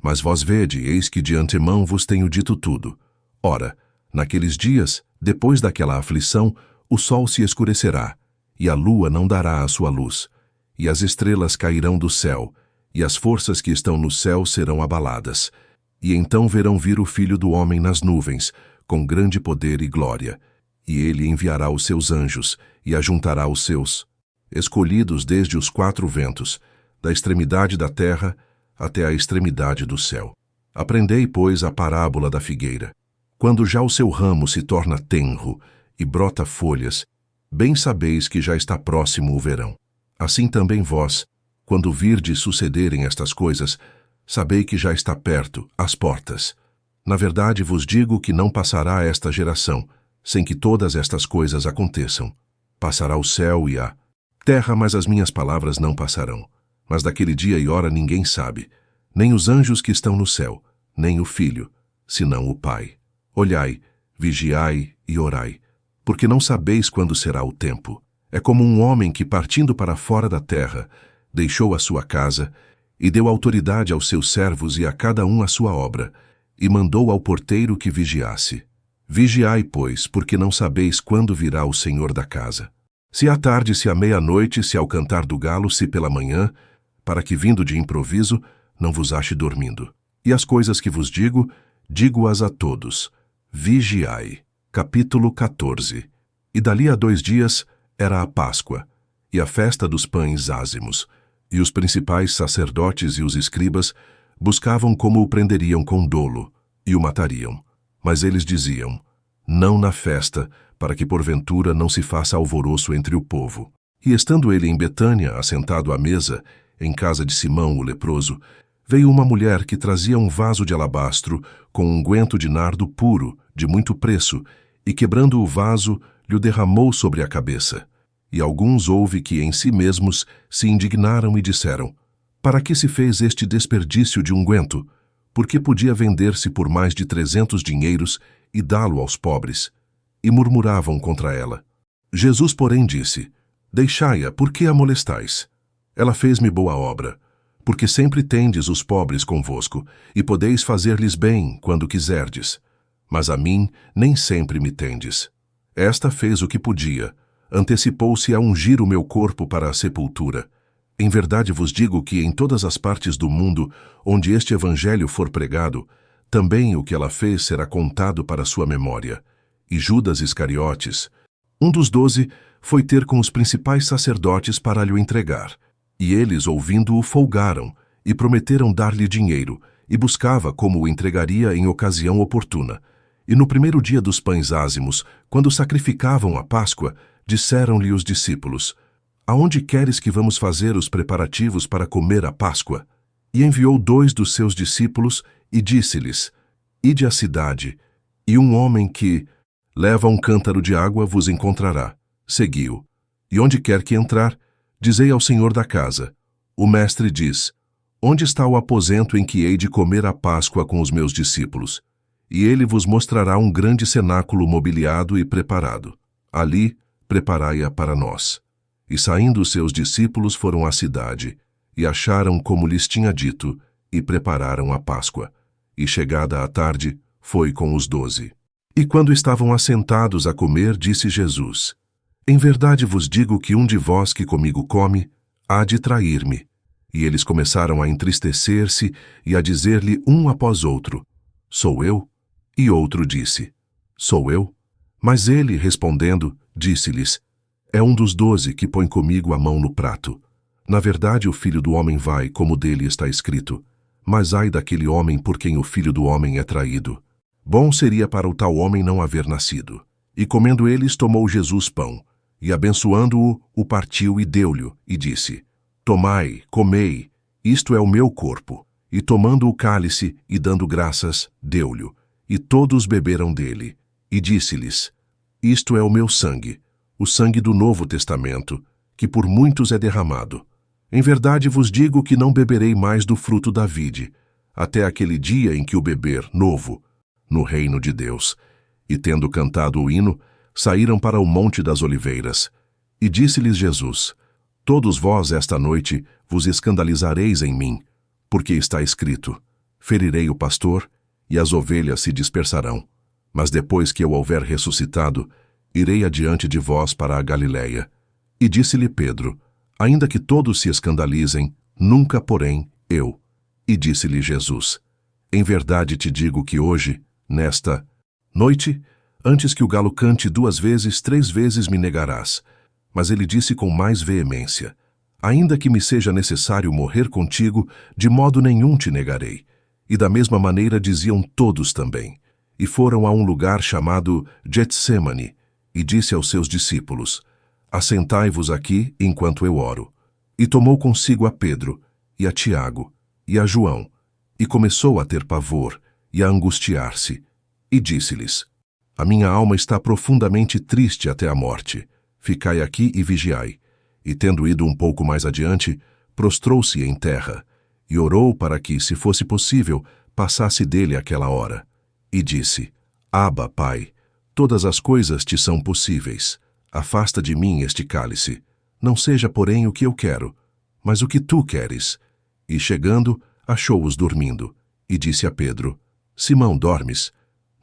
Mas vós vede, eis que de antemão vos tenho dito tudo. Ora, naqueles dias, depois daquela aflição, o sol se escurecerá, e a lua não dará a sua luz, e as estrelas cairão do céu, e as forças que estão no céu serão abaladas. E então verão vir o Filho do Homem nas nuvens, com grande poder e glória. E ele enviará os seus anjos, e ajuntará os seus escolhidos desde os quatro ventos, da extremidade da terra até a extremidade do céu. Aprendei, pois, a parábola da figueira. Quando já o seu ramo se torna tenro e brota folhas, bem sabeis que já está próximo o verão. Assim também vós, quando virdes sucederem estas coisas, sabei que já está perto, às portas. Na verdade vos digo que não passará esta geração, sem que todas estas coisas aconteçam. Passará o céu e a terra, mas as minhas palavras não passarão. Mas daquele dia e hora ninguém sabe, nem os anjos que estão no céu, nem o Filho, senão o Pai. Olhai, vigiai e orai, porque não sabeis quando será o tempo. É como um homem que, partindo para fora da terra, deixou a sua casa e deu autoridade aos seus servos e a cada um a sua obra, e mandou ao porteiro que vigiasse. Vigiai, pois, porque não sabeis quando virá o Senhor da casa. Se à tarde, se à meia-noite, se ao cantar do galo, se pela manhã, para que, vindo de improviso, não vos ache dormindo. E as coisas que vos digo, digo-as a todos. Vigiai. Capítulo 14. E dali a 2 dias era a Páscoa, e a festa dos pães ázimos, e os principais sacerdotes e os escribas buscavam como o prenderiam com dolo, e o matariam. Mas eles diziam, não na festa, para que porventura não se faça alvoroço entre o povo. E estando ele em Betânia, assentado à mesa, em casa de Simão o leproso, veio uma mulher que trazia um vaso de alabastro com unguento de nardo puro, de muito preço, e quebrando o vaso, lhe derramou sobre a cabeça. E alguns houve que em si mesmos se indignaram e disseram: para que se fez este desperdício de unguento? Porque podia vender-se por mais de 300 dinheiros e dá-lo aos pobres. E murmuravam contra ela. Jesus, porém, disse: deixai-a, por que a molestais? Ela fez-me boa obra, porque sempre tendes os pobres convosco, e podeis fazer-lhes bem quando quiserdes. Mas a mim nem sempre me tendes. Esta fez o que podia, antecipou-se a ungir o meu corpo para a sepultura. Em verdade vos digo que em todas as partes do mundo onde este evangelho for pregado, também o que ela fez será contado para sua memória. E Judas Iscariotes, um dos 12, foi ter com os principais sacerdotes para lhe entregar. E eles, ouvindo-o, folgaram, e prometeram dar-lhe dinheiro, e buscava como o entregaria em ocasião oportuna. E no primeiro dia dos pães ázimos, quando sacrificavam a Páscoa, disseram-lhe os discípulos: aonde queres que vamos fazer os preparativos para comer a Páscoa? E enviou 2 dos seus discípulos, e disse-lhes: ide à cidade, e um homem que leva um cântaro de água vos encontrará. Segui-o. E onde quer que entrar, dizei ao senhor da casa: o mestre diz: onde está o aposento em que hei de comer a Páscoa com os meus discípulos? E ele vos mostrará um grande cenáculo mobiliado e preparado. Ali preparai-a para nós. E saindo os seus discípulos foram à cidade, e acharam como lhes tinha dito, e prepararam a Páscoa. E chegada a tarde, foi com os 12. E quando estavam assentados a comer, disse Jesus: em verdade vos digo que um de vós que comigo come, há de trair-me. E eles começaram a entristecer-se e a dizer-lhe um após outro: sou eu? E outro disse: sou eu? Mas ele, respondendo, disse-lhes: é um dos 12 que põe comigo a mão no prato. Na verdade, o Filho do Homem vai, como dele está escrito. Mas ai daquele homem por quem o Filho do Homem é traído. Bom seria para o tal homem não haver nascido. E comendo eles, tomou Jesus pão, e abençoando-o, o partiu e deu-lhe, e disse: tomai, comei, isto é o meu corpo. E tomando o cálice, e dando graças, deu-lhe. E todos beberam dele. E disse-lhes: isto é o meu sangue, o sangue do Novo Testamento, que por muitos é derramado. Em verdade vos digo que não beberei mais do fruto da vide, até aquele dia em que o beber novo, no reino de Deus. E tendo cantado o hino, saíram para o Monte das Oliveiras. E disse-lhes Jesus: todos vós esta noite vos escandalizareis em mim, porque está escrito: ferirei o pastor, e as ovelhas se dispersarão. Mas depois que eu houver ressuscitado, irei adiante de vós para a Galiléia. E disse-lhe Pedro: ainda que todos se escandalizem, nunca, porém, eu. E disse-lhe Jesus: em verdade te digo que hoje, nesta noite, antes que o galo cante 2 vezes, 3 vezes me negarás. Mas ele disse com mais veemência: ainda que me seja necessário morrer contigo, de modo nenhum te negarei. E da mesma maneira diziam todos também. E foram a um lugar chamado Getsêmani, e disse aos seus discípulos: assentai-vos aqui enquanto eu oro. E tomou consigo a Pedro, e a Tiago, e a João, e começou a ter pavor, e a angustiar-se. E disse-lhes: a minha alma está profundamente triste até a morte. Ficai aqui e vigiai. E tendo ido um pouco mais adiante, prostrou-se em terra, e orou para que, se fosse possível, passasse dele aquela hora. E disse: Abba, Pai, todas as coisas te são possíveis. Afasta de mim este cálice. Não seja, porém, o que eu quero, mas o que tu queres. E chegando, achou-os dormindo. E disse a Pedro: Simão, dormes?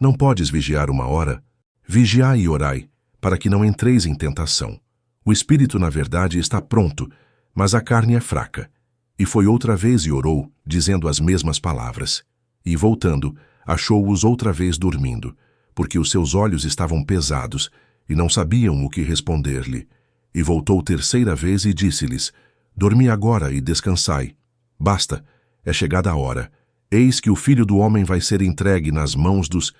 Não podes vigiar 1 hora? Vigiai e orai, para que não entreis em tentação. O espírito, na verdade, está pronto, mas a carne é fraca. E foi outra vez e orou, dizendo as mesmas palavras. E, voltando, achou-os outra vez dormindo, porque os seus olhos estavam pesados, e não sabiam o que responder-lhe. E voltou 3ª vez e disse-lhes: Dormi agora e descansai. Basta, é chegada a hora. Eis que o Filho do Homem vai ser entregue nas mãos dos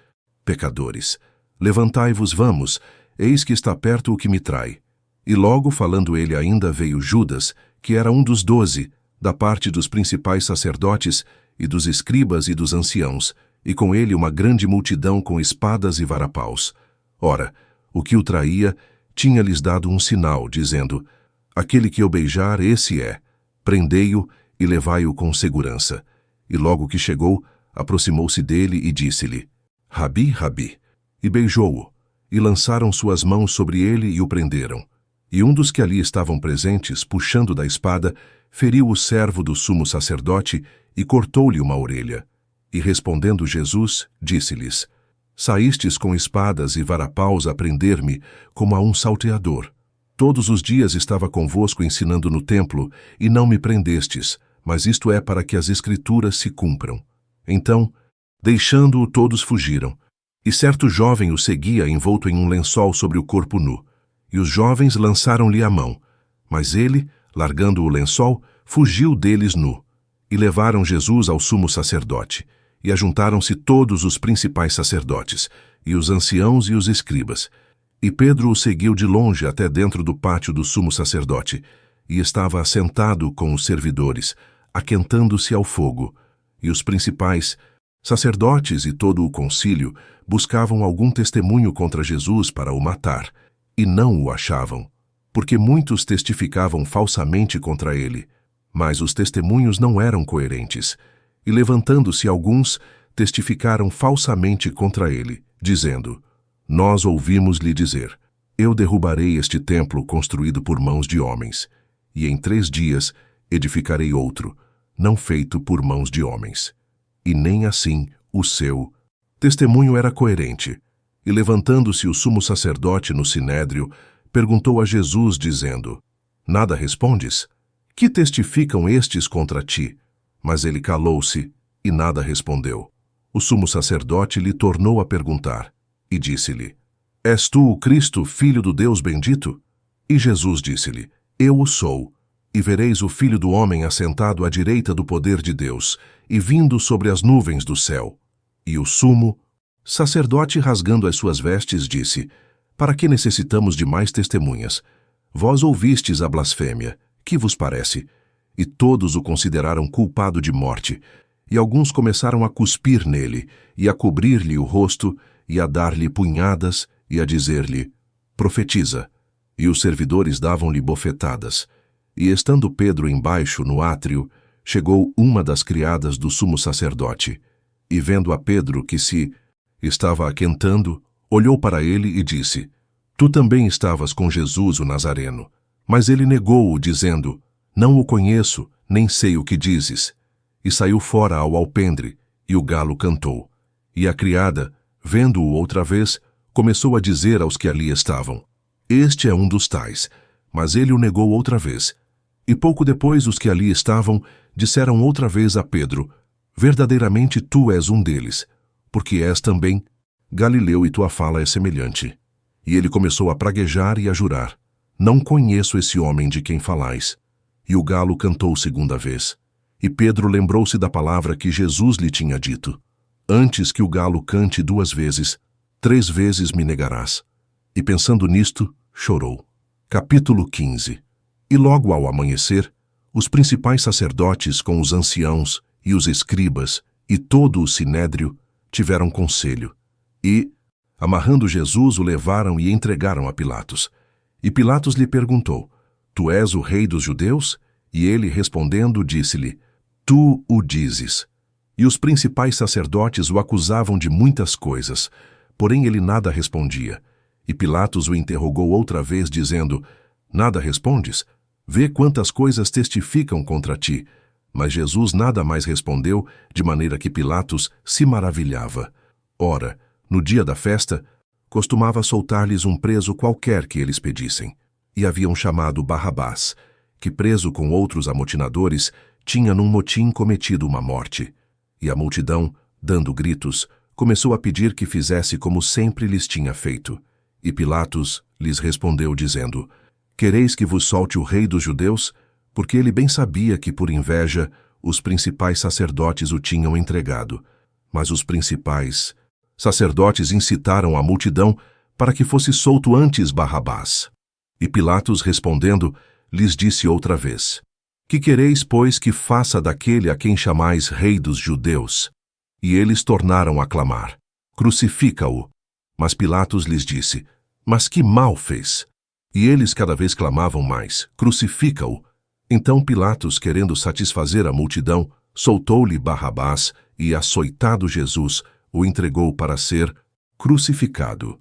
pecadores. Levantai-vos, vamos, eis que está perto o que me trai. E logo, falando ele ainda, veio Judas, que era um dos 12, da parte dos principais sacerdotes e dos escribas e dos anciãos, e com ele uma grande multidão com espadas e varapaus. Ora, o que o traía tinha-lhes dado um sinal, dizendo: aquele que eu beijar, esse é. Prendei-o e levai-o com segurança. E logo que chegou, aproximou-se dele e disse-lhe: Rabi, Rabi. E beijou-o, e lançaram suas mãos sobre ele e o prenderam. E um dos que ali estavam presentes, puxando da espada, feriu o servo do sumo sacerdote e cortou-lhe uma orelha. E respondendo Jesus, disse-lhes: saístes com espadas e varapaus a prender-me, como a um salteador. Todos os dias estava convosco ensinando no templo, e não me prendestes, mas isto é para que as Escrituras se cumpram. Então, deixando-o, todos fugiram. E certo jovem o seguia envolto em um lençol sobre o corpo nu. E os jovens lançaram-lhe a mão. Mas ele, largando o lençol, fugiu deles nu. E levaram Jesus ao sumo sacerdote. E ajuntaram-se todos os principais sacerdotes, e os anciãos e os escribas. E Pedro o seguiu de longe até dentro do pátio do sumo sacerdote, e estava assentado com os servidores, aquentando-se ao fogo. E os principais sacerdotes e todo o concílio buscavam algum testemunho contra Jesus para o matar, e não o achavam, porque muitos testificavam falsamente contra ele. Mas os testemunhos não eram coerentes. E levantando-se alguns, testificaram falsamente contra ele, dizendo: nós ouvimos-lhe dizer: eu derrubarei este templo construído por mãos de homens, e em 3 dias edificarei outro, não feito por mãos de homens. E nem assim o seu testemunho era coerente. E levantando-se o sumo sacerdote no sinédrio, perguntou a Jesus, dizendo: nada respondes? Que testificam estes contra ti? Mas ele calou-se e nada respondeu. O sumo sacerdote lhe tornou a perguntar, e disse-lhe: és tu o Cristo, filho do Deus bendito? E Jesus disse-lhe: eu o sou. E vereis o Filho do Homem assentado à direita do poder de Deus, e vindo sobre as nuvens do céu. E o sumo sacerdote, rasgando as suas vestes, disse: para que necessitamos de mais testemunhas? Vós ouvistes a blasfêmia. Que vos parece? E todos o consideraram culpado de morte. E alguns começaram a cuspir nele, e a cobrir-lhe o rosto, e a dar-lhe punhadas, e a dizer-lhe: profetiza. E os servidores davam-lhe bofetadas. E estando Pedro embaixo no átrio, chegou uma das criadas do sumo sacerdote. E vendo a Pedro que se estava aquentando, olhou para ele e disse: tu também estavas com Jesus o Nazareno. Mas ele negou-o, dizendo: não o conheço, nem sei o que dizes. E saiu fora ao alpendre, e o galo cantou. E a criada, vendo-o outra vez, começou a dizer aos que ali estavam: este é um dos tais. Mas ele o negou outra vez. E pouco depois os que ali estavam disseram outra vez a Pedro: verdadeiramente tu és um deles, porque és também Galileu e tua fala é semelhante. E ele começou a praguejar e a jurar: não conheço esse homem de quem falais. E o galo cantou 2ª vez. E Pedro lembrou-se da palavra que Jesus lhe tinha dito: antes que o galo cante 2 vezes, 3 vezes me negarás. E pensando nisto, chorou. Capítulo 15. E logo ao amanhecer, os principais sacerdotes com os anciãos e os escribas e todo o sinédrio tiveram conselho. E, amarrando Jesus, o levaram e entregaram a Pilatos. E Pilatos lhe perguntou: tu és o rei dos judeus? E ele, respondendo, disse-lhe: tu o dizes. E os principais sacerdotes o acusavam de muitas coisas, porém ele nada respondia. E Pilatos o interrogou outra vez, dizendo: nada respondes? Vê quantas coisas testificam contra ti. Mas Jesus nada mais respondeu, de maneira que Pilatos se maravilhava. Ora, no dia da festa, costumava soltar-lhes um preso qualquer que eles pedissem. E haviam chamado Barrabás, que preso com outros amotinadores, tinha num motim cometido uma morte. E a multidão, dando gritos, começou a pedir que fizesse como sempre lhes tinha feito. E Pilatos lhes respondeu, dizendo: quereis que vos solte o rei dos judeus? Porque ele bem sabia que, por inveja, os principais sacerdotes o tinham entregado. Mas os principais sacerdotes incitaram a multidão para que fosse solto antes Barrabás. E Pilatos, respondendo, lhes disse outra vez: Que quereis, pois, que faça daquele a quem chamais Rei dos Judeus? E eles tornaram a clamar: Crucifica-o! Mas Pilatos lhes disse: Mas que mal fez? E eles cada vez clamavam mais: Crucifica-o! Então Pilatos, querendo satisfazer a multidão, soltou-lhe Barrabás e, açoitado Jesus, o entregou para ser crucificado.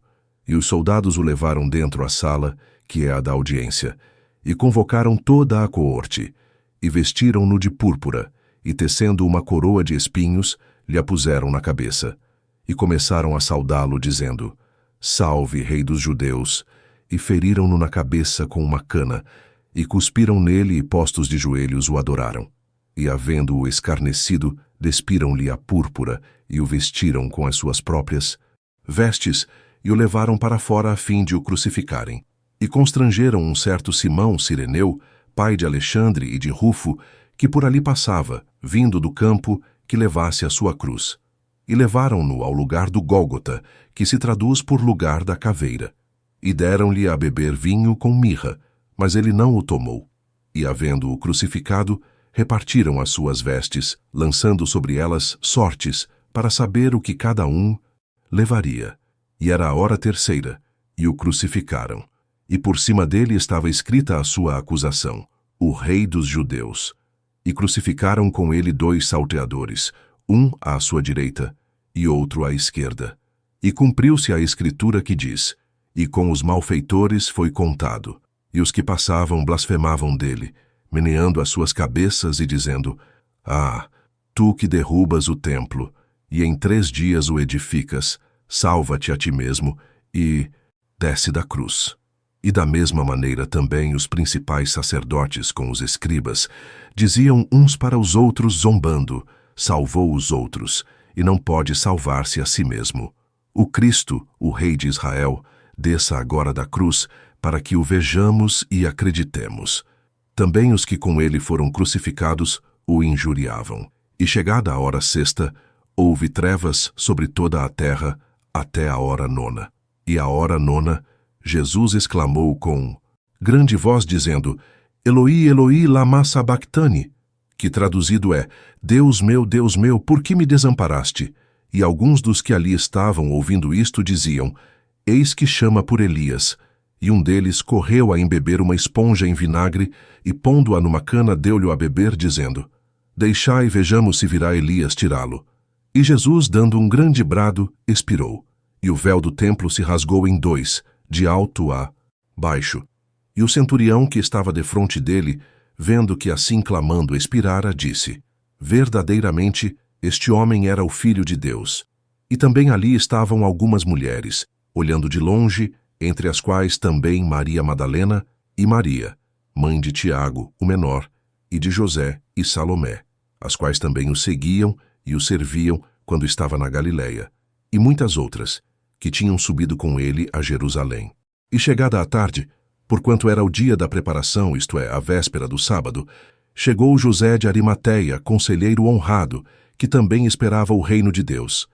E os soldados o levaram dentro à sala, que é a da audiência, e convocaram toda a coorte, e vestiram-no de púrpura, e tecendo uma coroa de espinhos, lhe a puseram na cabeça. E começaram a saudá-lo, dizendo: Salve, Rei dos Judeus! E feriram-no na cabeça com uma cana, e cuspiram nele e, postos de joelhos, o adoraram. E, havendo-o escarnecido, despiram-lhe a púrpura, e o vestiram com as suas próprias vestes, e o levaram para fora a fim de o crucificarem. E constrangeram um certo Simão Cireneu, pai de Alexandre e de Rufo, que por ali passava, vindo do campo, que levasse a sua cruz. E levaram-no ao lugar do Gólgota, que se traduz por lugar da caveira. E deram-lhe a beber vinho com mirra, mas ele não o tomou. E, havendo-o crucificado, repartiram as suas vestes, lançando sobre elas sortes, para saber o que cada um levaria. E era a hora terceira, e o crucificaram. E por cima dele estava escrita a sua acusação: o Rei dos Judeus. E crucificaram com ele 2 salteadores, um à sua direita e outro à esquerda. E cumpriu-se a escritura que diz: E com os malfeitores foi contado. E os que passavam blasfemavam dele, meneando as suas cabeças e dizendo: Ah, tu que derrubas o templo, e em 3 dias o edificas, salva-te a ti mesmo, e desce da cruz. E da mesma maneira também os principais sacerdotes com os escribas diziam uns para os outros zombando: Salvou os outros, e não pode salvar-se a si mesmo. O Cristo, o Rei de Israel, desça agora da cruz, para que o vejamos e acreditemos. Também os que com ele foram crucificados o injuriavam. E chegada a hora sexta, houve trevas sobre toda a terra até a hora 9. E à hora 9, Jesus exclamou com grande voz, dizendo: Eloi, Eloi, lama sabachthani, que traduzido é: Deus meu, por que me desamparaste? E alguns dos que ali estavam ouvindo isto diziam: Eis que chama por Elias. E um deles correu a embeber uma esponja em vinagre, e pondo-a numa cana deu-lhe a beber, dizendo: Deixai e vejamos se virá Elias tirá-lo. E Jesus, dando um grande brado, expirou. E o véu do templo se rasgou em 2, de alto a baixo. E o centurião que estava defronte dele, vendo que assim clamando expirara, disse: Verdadeiramente, este homem era o Filho de Deus. E também ali estavam algumas mulheres, olhando de longe, entre as quais também Maria Madalena e Maria, mãe de Tiago, o menor, e de José e Salomé, as quais também o seguiam e o serviam quando estava na Galileia, e muitas outras, que tinham subido com ele a Jerusalém. E chegada a tarde, porquanto era o dia da preparação, isto é, a véspera do sábado, chegou José de Arimateia, conselheiro honrado, que também esperava o reino de Deus,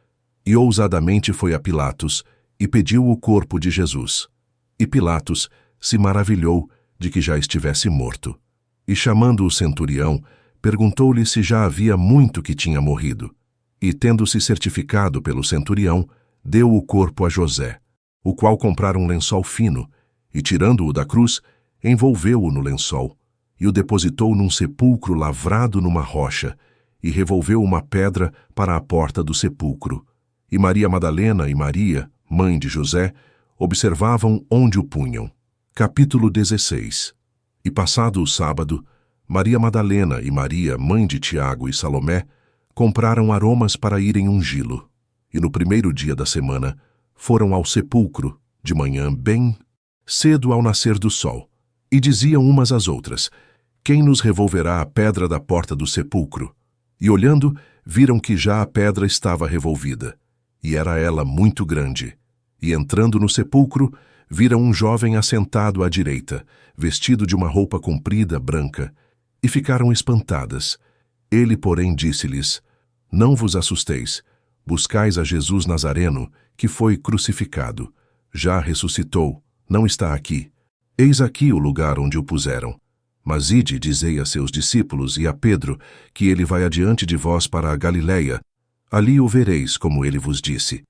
e ousadamente foi a Pilatos, e pediu o corpo de Jesus. E Pilatos se maravilhou de que já estivesse morto. E chamando o centurião, perguntou-lhe se já havia muito que tinha morrido. E, tendo-se certificado pelo centurião, deu o corpo a José, o qual comprara um lençol fino, e, tirando-o da cruz, envolveu-o no lençol, e o depositou num sepulcro lavrado numa rocha, e revolveu uma pedra para a porta do sepulcro. E Maria Madalena e Maria, mãe de José, observavam onde o punham. Capítulo 16. E passado o sábado, Maria Madalena e Maria, mãe de Tiago e Salomé, compraram aromas para irem ungí-lo. E no primeiro dia da semana, foram ao sepulcro, de manhã bem cedo ao nascer do sol, e diziam umas às outras: Quem nos revolverá a pedra da porta do sepulcro? E olhando, viram que já a pedra estava revolvida, e era ela muito grande. E entrando no sepulcro, viram um jovem assentado à direita, vestido de uma roupa comprida, branca, e ficaram espantadas. Ele, porém, disse-lhes: Não vos assusteis, buscais a Jesus Nazareno, que foi crucificado. Já ressuscitou, não está aqui. Eis aqui o lugar onde o puseram. Mas ide, dizei a seus discípulos e a Pedro, que ele vai adiante de vós para a Galiléia. Ali o vereis, como ele vos disse.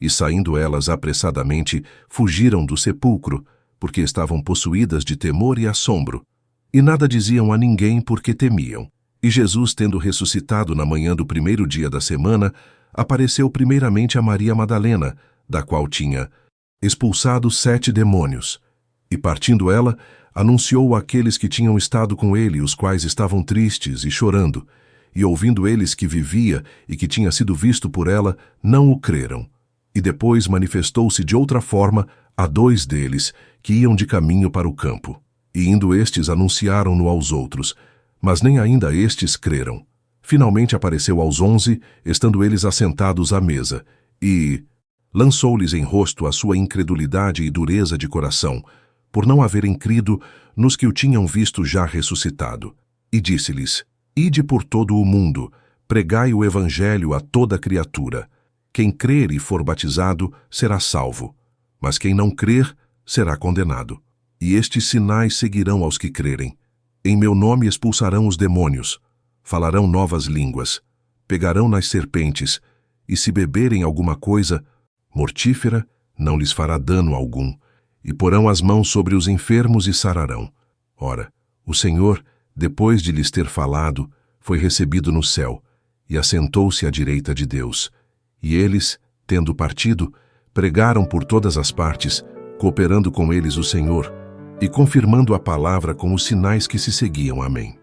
E saindo elas apressadamente, fugiram do sepulcro, porque estavam possuídas de temor e assombro. E nada diziam a ninguém porque temiam. E Jesus, tendo ressuscitado na manhã do primeiro dia da semana, apareceu primeiramente a Maria Madalena, da qual tinha expulsado 7 demônios. E partindo ela, anunciou àqueles que tinham estado com ele, os quais estavam tristes e chorando. E ouvindo eles que vivia e que tinha sido visto por ela, não o creram. E depois manifestou-se de outra forma a 2 deles, que iam de caminho para o campo. E indo estes, anunciaram-no aos outros, mas nem ainda estes creram. Finalmente apareceu aos 11, estando eles assentados à mesa, e lançou-lhes em rosto a sua incredulidade e dureza de coração, por não haverem crido nos que o tinham visto já ressuscitado. E disse-lhes: Ide por todo o mundo, pregai o evangelho a toda criatura. Quem crer e for batizado será salvo, mas quem não crer será condenado. E estes sinais seguirão aos que crerem. Em meu nome expulsarão os demônios, falarão novas línguas, pegarão nas serpentes, e se beberem alguma coisa mortífera, não lhes fará dano algum, e porão as mãos sobre os enfermos e sararão. Ora, o Senhor, depois de lhes ter falado, foi recebido no céu, e assentou-se à direita de Deus. E eles, tendo partido, pregaram por todas as partes, cooperando com eles o Senhor, e confirmando a palavra com os sinais que se seguiam. Amém.